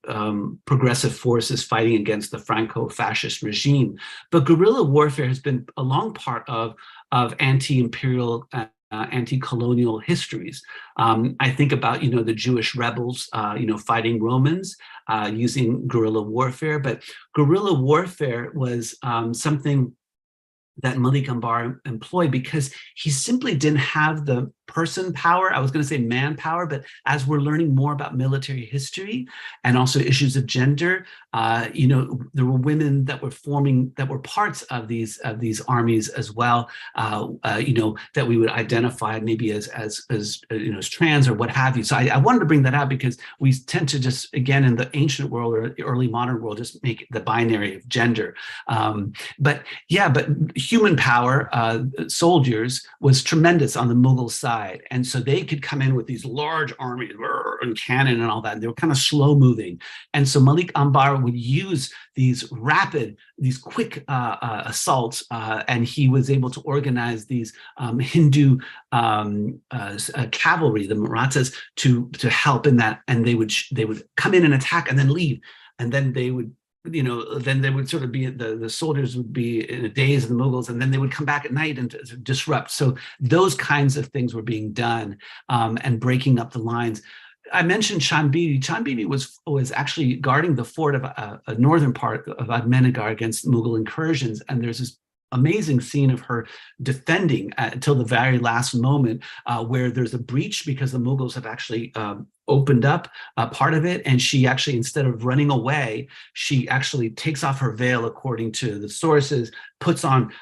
progressive forces fighting against the Franco-fascist regime. But guerrilla warfare has been a long part of anti-imperial, anti-colonial histories. I think about, the Jewish rebels, fighting Romans using guerrilla warfare. But guerrilla warfare was something that Malik Ambar employed because he simply didn't have the person power. I was going to say manpower, but as we're learning more about military history and also issues of gender, there were women that were parts of these armies as well. That we would identify maybe as trans or what have you. So I wanted to bring that out because we tend to just, again, in the ancient world or the early modern world, just make the binary of gender. But human power, soldiers, was tremendous on the Mughal side. And so they could come in with these large armies and cannon and all that. And they were kind of slow moving. And so Malik Ambar would use these quick assaults, and he was able to organize these Hindu cavalry, the Marathas, to help in that. And they would come in and attack and then leave. And then they would then they would sort of be, the soldiers would be in a daze of the Mughals, and then they would come back at night and disrupt. So those kinds of things were being done, and breaking up the lines. I mentioned Shan Bibi was actually guarding the fort of a northern part of Ahmednagar against Mughal incursions, and there's this amazing scene of her defending until the very last moment, where there's a breach because the Mughals have actually opened up part of it, and she actually, instead of running away, she actually takes off her veil, according to the sources, puts on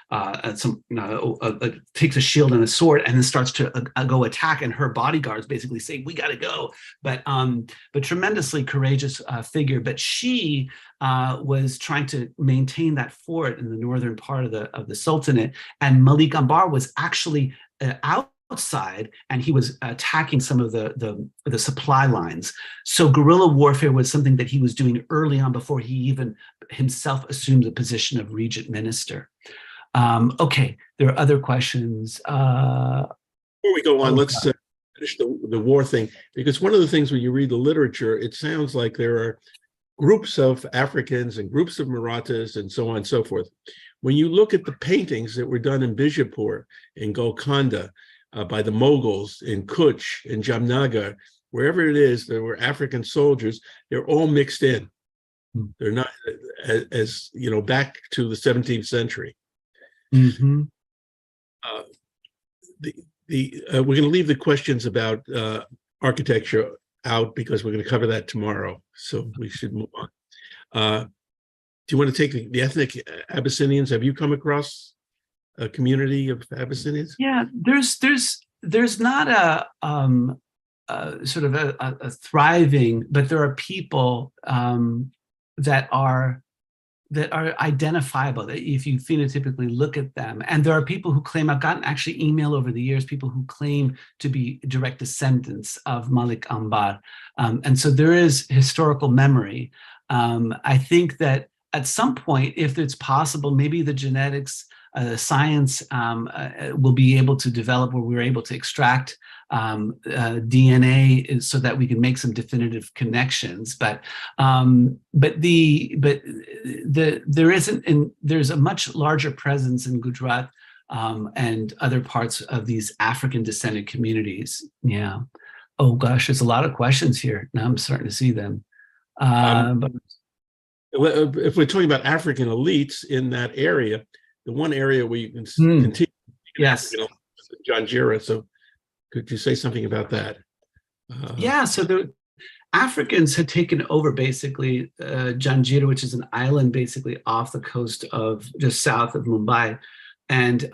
takes a shield and a sword, and then starts to go attack. And her bodyguards basically say, "We got to go." But tremendously courageous figure. But she was trying to maintain that fort in the northern part of the Sultanate, and Malik Ambar was actually outside, and he was attacking some of the supply lines. So guerrilla warfare was something that he was doing early on, before he even himself assumed the position of regent minister. Okay, there are other questions. Before we go on, let's finish the war thing, because one of the things when you read the literature, it sounds like there are groups of Africans and groups of Marathas and so on and so forth. When you look at the paintings that were done in Bijapur, in Golconda, by the Mughals, in Kutch, in Jamnagar, wherever it is, there were African soldiers. They're all mixed in. They're not as back to the 17th century. Mm-hmm. We're going to leave the questions about architecture out, because we're going to cover that tomorrow. So we should move on. Do you want to take the ethnic Abyssinians? Have you come across a community of Abyssinians? Yeah, there's not a sort of a thriving, but there are people that are identifiable, that if you phenotypically look at them. And there are people who claim, I've gotten actually email over the years, people who claim to be direct descendants of Malik Ambar. And so there is historical memory. I think that at some point, if it's possible, maybe the genetics science will be able to develop, where we're able to extract DNA so that we can make some definitive connections. But there's a much larger presence in Gujarat and other parts of these African descended communities. Yeah. Oh gosh, there's a lot of questions here. Now I'm starting to see them. But if we're talking about African elites in that area, the one area where you can continue, yes, Janjira. So could you say something about that? Yeah, so the Africans had taken over basically Janjira, which is an island basically off the coast of just south of Mumbai, and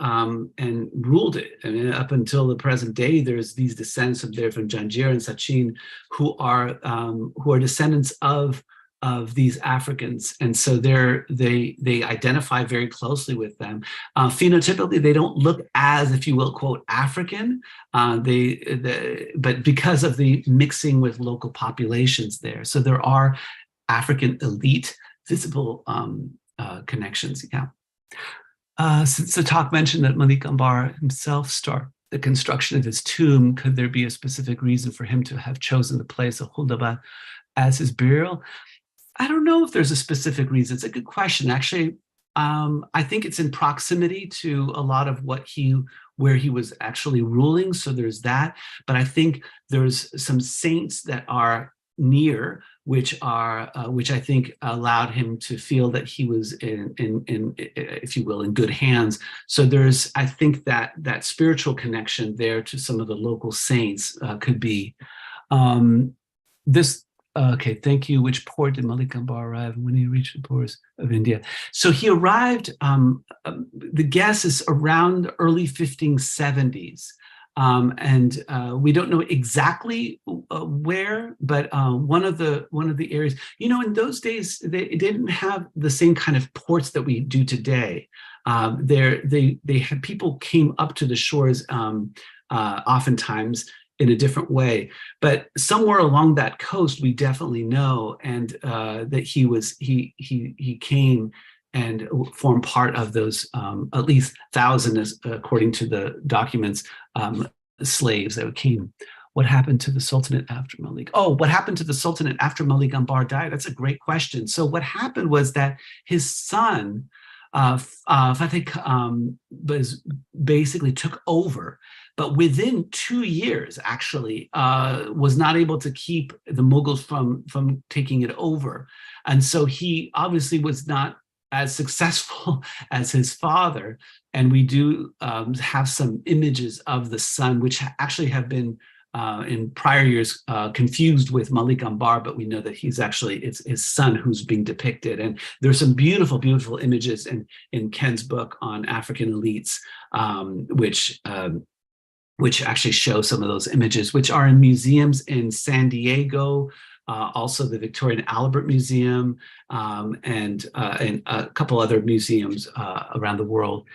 ruled it. And up until the present day, there's these descendants of there from Janjira and Sachin who are descendants of these Africans, and so they identify very closely with them. Phenotypically, they don't look as, if you will, quote, African, but because of the mixing with local populations there. So there are African elite visible connections. Yeah. Since the talk mentioned that Malik Ambar himself started the construction of his tomb, could there be a specific reason for him to have chosen the place of Huldaba as his burial? I don't know if there's a specific reason. It's a good question, actually. I think it's in proximity to a lot of where he was actually ruling. So there's that. But I think there's some saints that are near, which I think allowed him to feel that he was in if you will, in good hands. So there's, I think, that spiritual connection there to some of the local saints could be. Okay, thank you. Which port did Malik Ambar arrive when he reached the ports of India? So he arrived, the guess is around early 1570s. And we don't know exactly where, but one of the areas, in those days, they didn't have the same kind of ports that we do today. They had people came up to the shores oftentimes in a different way, but somewhere along that coast, we definitely know, and that he came and formed part of those at least 1,000, according to the documents, slaves that came. What happened to the Sultanate after Malik? Oh, what happened to the Sultanate after Malik Ambar died? That's a great question. So what happened was that his son, Fateh, was basically took over, but within 2 years, actually, was not able to keep the Mughals from taking it over. And so he obviously was not as successful as his father. And we do have some images of the son, which actually have been in prior years confused with Malik Ambar, but we know that he's actually, it's his son who's being depicted. And there's some beautiful, beautiful images in Ken's book on African elites, which actually show some of those images, which are in museums in San Diego, also the Victoria and Albert Museum, and a couple other museums around the world.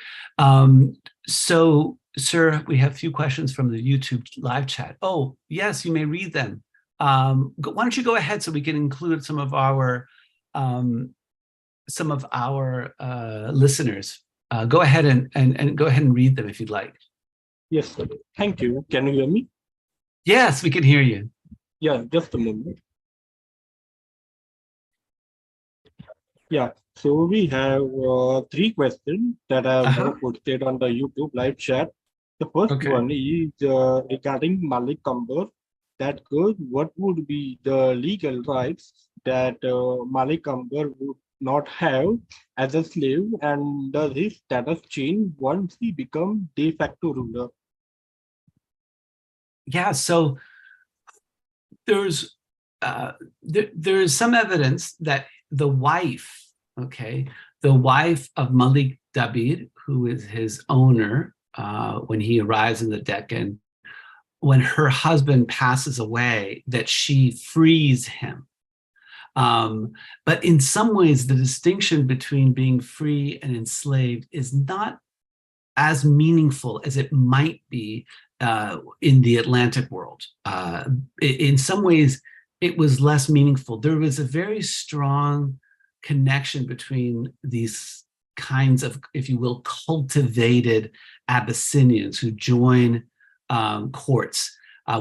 So, sir, we have a few questions from the YouTube live chat. Oh, yes, you may read them. Why don't you go ahead so we can include some of our listeners. Go ahead and go ahead and read them if you'd like. Yes, sir. Thank you. Can you hear me? Yes, we can hear you. Yeah, just a moment. Yeah, so we have 3 questions that are posted on the YouTube live chat. The first one is regarding Malik Ambar. That goes, what would be the legal rights that Malik Ambar would not have as a slave, and does his status change once he becomes de facto ruler? Yeah, so there's some evidence that the wife of Malik Dabir, who is his owner, when he arrives in the Deccan, when her husband passes away, that she frees him. But in some ways, the distinction between being free and enslaved is not as meaningful as it might be in the Atlantic world. In some ways, it was less meaningful. There was a very strong connection between these kinds of, if you will, cultivated Abyssinians who join courts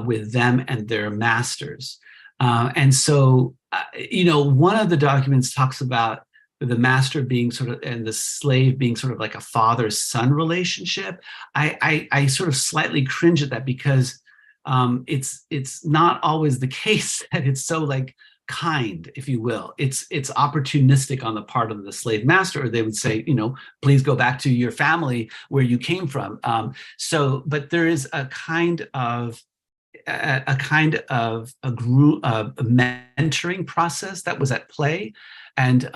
with them and their masters. And so, one of the documents talks about the master being sort of, and the slave being sort of like a father-son relationship. I sort of slightly cringe at that because it's not always the case that it's so like kind, if you will. It's opportunistic on the part of the slave master, or they would say, please go back to your family where you came from. But there is a kind of a group, a mentoring process that was at play. And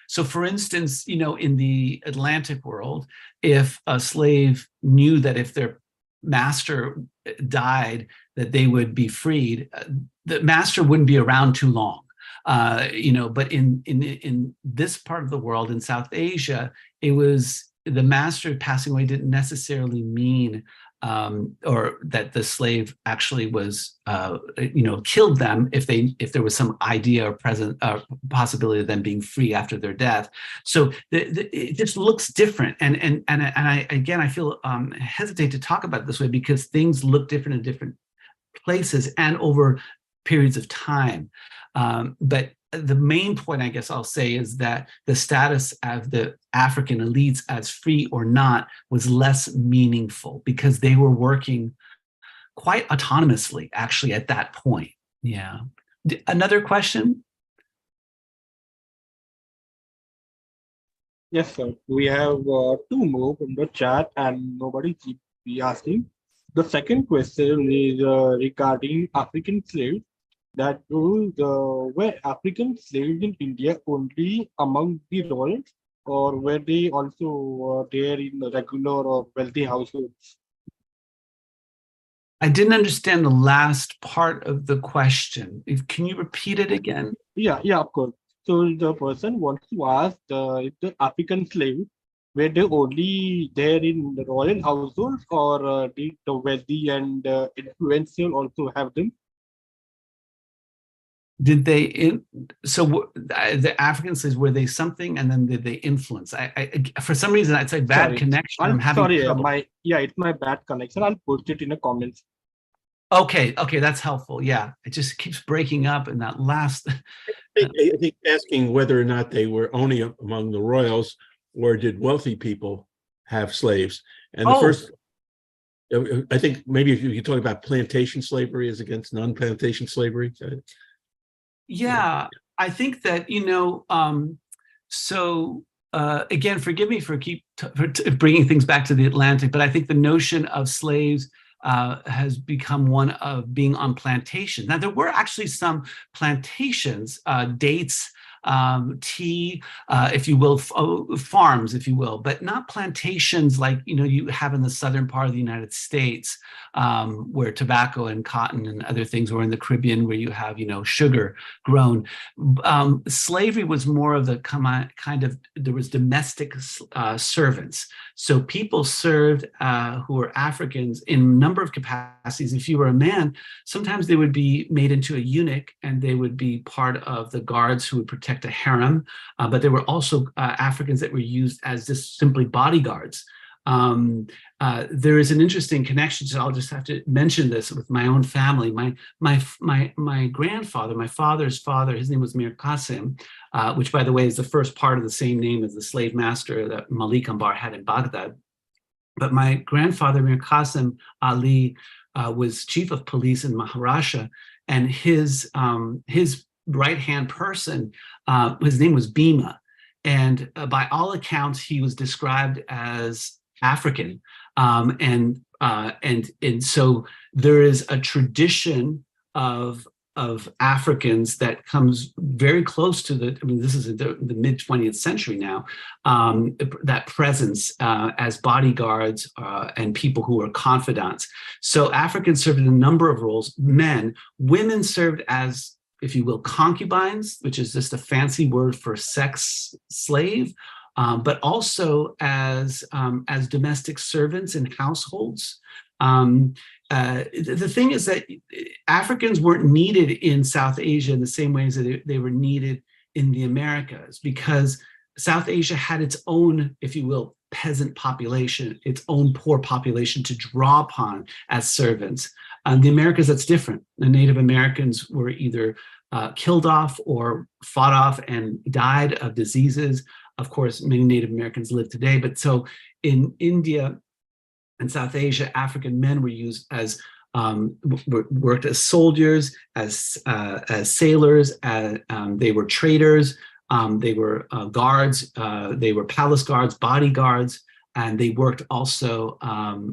so, for instance, in the Atlantic world, if a slave knew that if their master died, that they would be freed, the master wouldn't be around too long. But in this part of the world, in South Asia, it was the master passing away didn't necessarily mean or that the slave actually was, killed them if there was some idea or possibility of them being free after their death. So it just looks different, and I feel hesitate to talk about it this way because things look different in different places and over periods of time. But the main point, I guess I'll say, is that the status of the African elites as free or not was less meaningful because they were working quite autonomously, actually, at that point. Yeah. Another question? Yes, sir. We have 2 more in the chat and nobody keeps asking. The second question is regarding African slaves. That were African slaves in India only among the royals, or were they also there in regular or wealthy households? I didn't understand the last part of the question. Can you repeat it again? Yeah, of course. So the person wants to ask if the African slaves were they only there in the royal households, or did the wealthy and influential also have them? Did they the African slaves, were they something and then did they influence? I for some reason it's a bad connection. I'm having trouble. It's my bad connection. I'll post it in the comments. Okay, that's helpful. Yeah, it just keeps breaking up in that last. I think asking whether or not they were only among the royals, or did wealthy people have slaves? And the first, I think maybe if you talk about plantation slavery as against non-plantation slavery. Yeah, I think that, again, forgive me for bringing things back to the Atlantic, but I think the notion of slaves has become one of being on plantations. Now, there were actually some plantations, dates, tea, if you will, farms, if you will, but not plantations like, you know, you have in the southern part of the United States, where tobacco and cotton and other things, or in the Caribbean where you have, you know, sugar grown. Slavery was more of the kind of, there was domestic servants. So people served who were Africans in a number of capacities. If you were a man, sometimes they would be made into a eunuch and they would be part of the guards who would protect a harem. But there were also Africans that were used as just simply bodyguards. There is an interesting connection, so I'll just have to mention this with my own family. My grandfather, my father's father, his name was Mir Qasim, which, by the way, is the first part of the same name as the slave master that Malik Ambar had in Baghdad. But my grandfather, Mir Qasim Ali, was chief of police in Maharaja, and his right-hand person, his name was Bhima. And by all accounts, he was described as African, and so there is a tradition of Africans that comes very close to the. I mean, this is the mid 20th century now. That presence as bodyguards and people who are confidants. So Africans served in a number of roles. Men, women served as, if you will, concubines, which is just a fancy word for sex slave. But also as domestic servants in households. The thing is that Africans weren't needed in South Asia in the same ways that they were needed in the Americas, because South Asia had its own, if you will, peasant population, its own poor population to draw upon as servants. The Americas, that's different. The Native Americans were either killed off or fought off and died of diseases. Of course, many Native Americans live today, but so in India and South Asia, African men were used as, worked as soldiers, as sailors, they were traders, they were guards, they were palace guards, bodyguards, and they worked also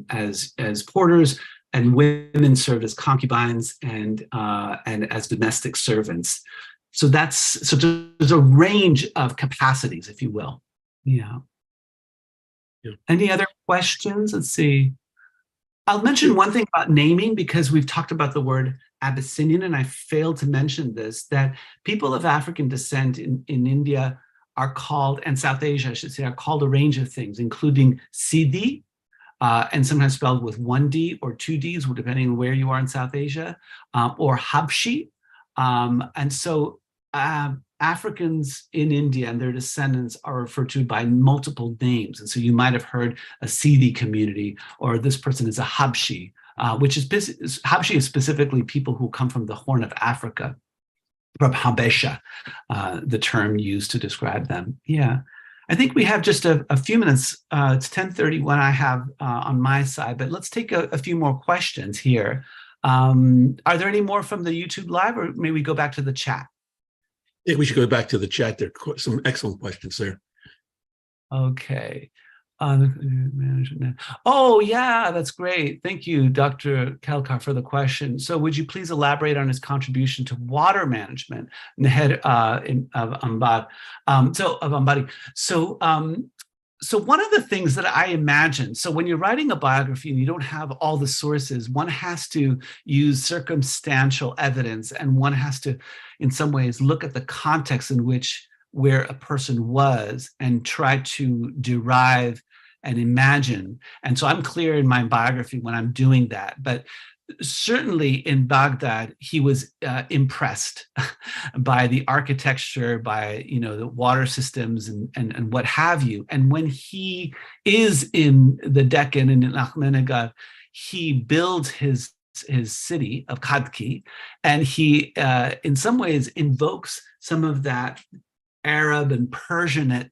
as porters, and women served as concubines and as domestic servants. So there's a range of capacities, if you will. Yeah. Any other questions? Let's see. I'll mention one thing about naming, because we've talked about the word Abyssinian, and I failed to mention this, that people of African descent in India are called, and South Asia, I should say, are called a range of things, including Sidi, and sometimes spelled with one D or two Ds, depending on where you are in South Asia, or Habshi. And so Africans in India and their descendants are referred to by multiple names. And so you might have heard a Sidi community, or this person is a Habshi, which is Habshi is specifically people who come from the Horn of Africa, from Habesha, the term used to describe them. Yeah. I think we have just a few minutes. It's 10:31 I have on my side, but let's take a few more questions here. Are there any more from the YouTube Live, or maybe we go back to the chat? I think we should go back to the chat. There are some excellent questions there. Okay. Oh, yeah, that's great. Thank you, Dr. Kelkar, for the question. So would you please elaborate on his contribution to water management in the head of Ambari? So one of the things that I imagine, so when you're writing a biography and you don't have all the sources, one has to use circumstantial evidence, and one has to, in some ways, look at the context in which where a person was and try to derive and imagine. And so I'm clear in my biography when I'm doing that. But certainly in Baghdad, he was impressed by the architecture, by the water systems and what have you. And when he is in the Deccan and in Ahmednagar, he builds his city of Khadki, and he in some ways invokes some of that Arab and Persian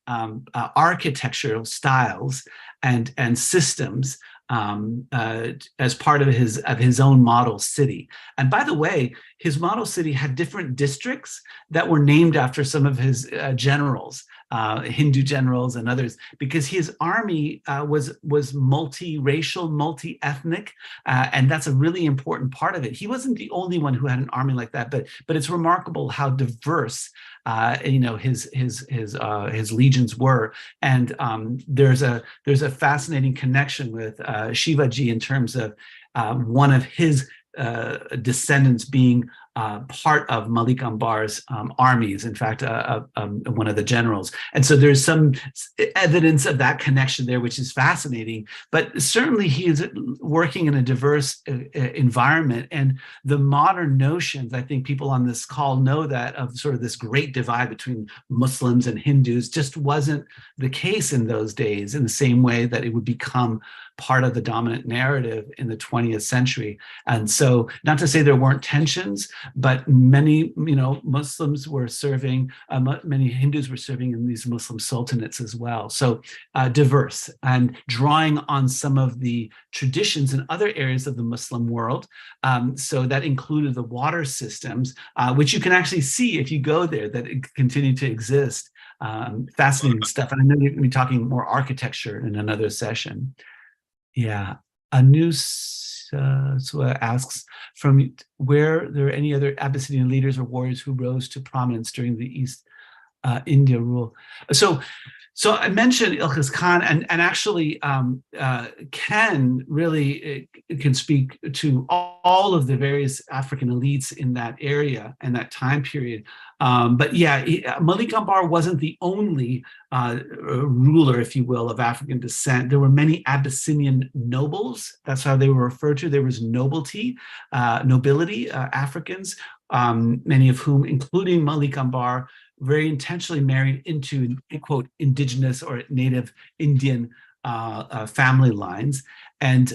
architectural styles and systems as part of his own model city. And by the way, his model city had different districts that were named after some of his generals, Hindu generals and others, because his army was multiracial, multi-ethnic, and that's a really important part of it. He wasn't the only one who had an army like that, but it's remarkable how diverse his legions were. And there's a fascinating connection with Shivaji in terms of one of his descendants being part of Malik Ambar's armies, in fact, one of the generals. And so there's some evidence of that connection there, which is fascinating. But certainly he is working in a diverse environment. And the modern notions, I think people on this call know that, of sort of this great divide between Muslims and Hindus just wasn't the case in those days in the same way that it would become part of the dominant narrative in the 20th century. And so, not to say there weren't tensions, but many, Muslims were serving, many Hindus were serving in these Muslim sultanates as well. So diverse, and drawing on some of the traditions in other areas of the Muslim world. So that included the water systems, which you can actually see if you go there, that it continued to exist. Fascinating stuff. And I know you're going to be talking more architecture in another session. Yeah, Anus asks, from where there are any other Abyssinian leaders or warriors who rose to prominence during the East India rule. So I mentioned Ilkis Khan, and actually Ken really can speak to all of the various African elites in that area and that time period. But yeah, Malik Ambar wasn't the only ruler, if you will, of African descent. There were many Abyssinian nobles. That's how they were referred to. There was nobility, Africans, many of whom, including Malik Ambar, very intentionally married into, quote, indigenous or native Indian family lines. And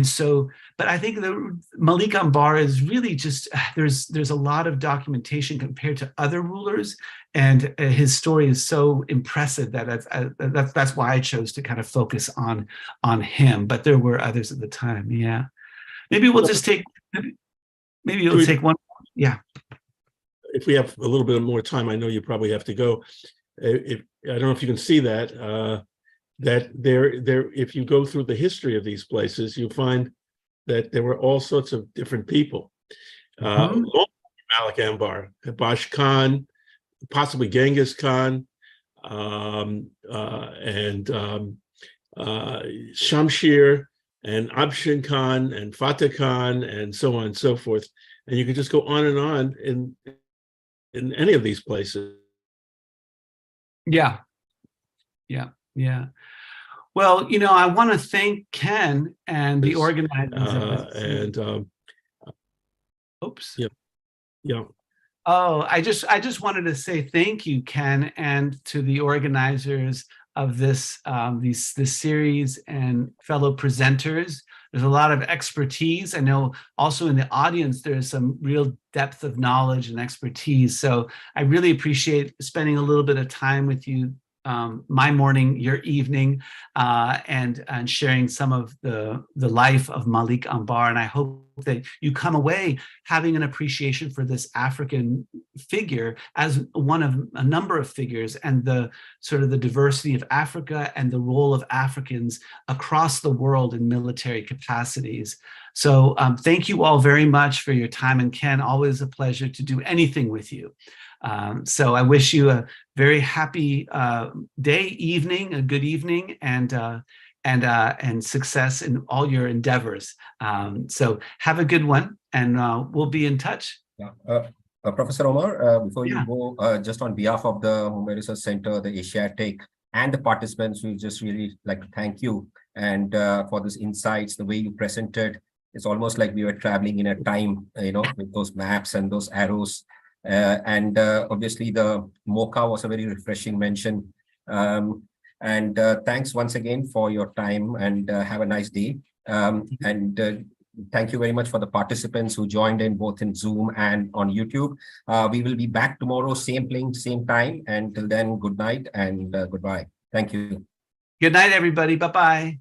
so, but I think the Malik Ambar is really just, there's a lot of documentation compared to other rulers, and his story is so impressive that that's why I chose to kind of focus on him. But there were others at the time. Yeah, maybe we'll just take, maybe we'll take one. Yeah. If we have a little bit more time, I know you probably have to go. I don't know if you can see that, that if you go through the history of these places, you find that there were all sorts of different people. Malik Ambar, Bash Khan, possibly Genghis Khan, and Shamshir, and Abshin Khan, and Fateh Khan, and so on and so forth. And you can just go on and on in any of these places. Yeah. Well, I want to thank Ken and the organizers. Oops. Yeah. Oh, I just wanted to say thank you, Ken, and to the organizers of this series and fellow presenters. There's a lot of expertise. I know also in the audience, there's some real depth of knowledge and expertise. So I really appreciate spending a little bit of time with you, my morning, your evening, and sharing some of the life of Malik Ambar. And I hope that you come away having an appreciation for this African figure as one of a number of figures, and the sort of the diversity of Africa and the role of Africans across the world in military capacities. So thank you all very much for your time. And Ken, always a pleasure to do anything with you. So I wish you a very happy day, evening, a good evening, and success in all your endeavors. So have a good one, and we'll be in touch. Yeah. Professor Omar, before you go, just on behalf of the Mumbai Research Center, the Asiatic, and the participants, we just really like to thank you and for these insights, the way you presented. It's almost like we were traveling in a time, with those maps and those arrows. And obviously the mocha was a very refreshing mention. And thanks once again for your time, and have a nice day. And thank you very much for the participants who joined in both in Zoom and on YouTube. We will be back tomorrow, same place, same time. And till then, good night and goodbye. Thank you. Good night, everybody. Bye-bye.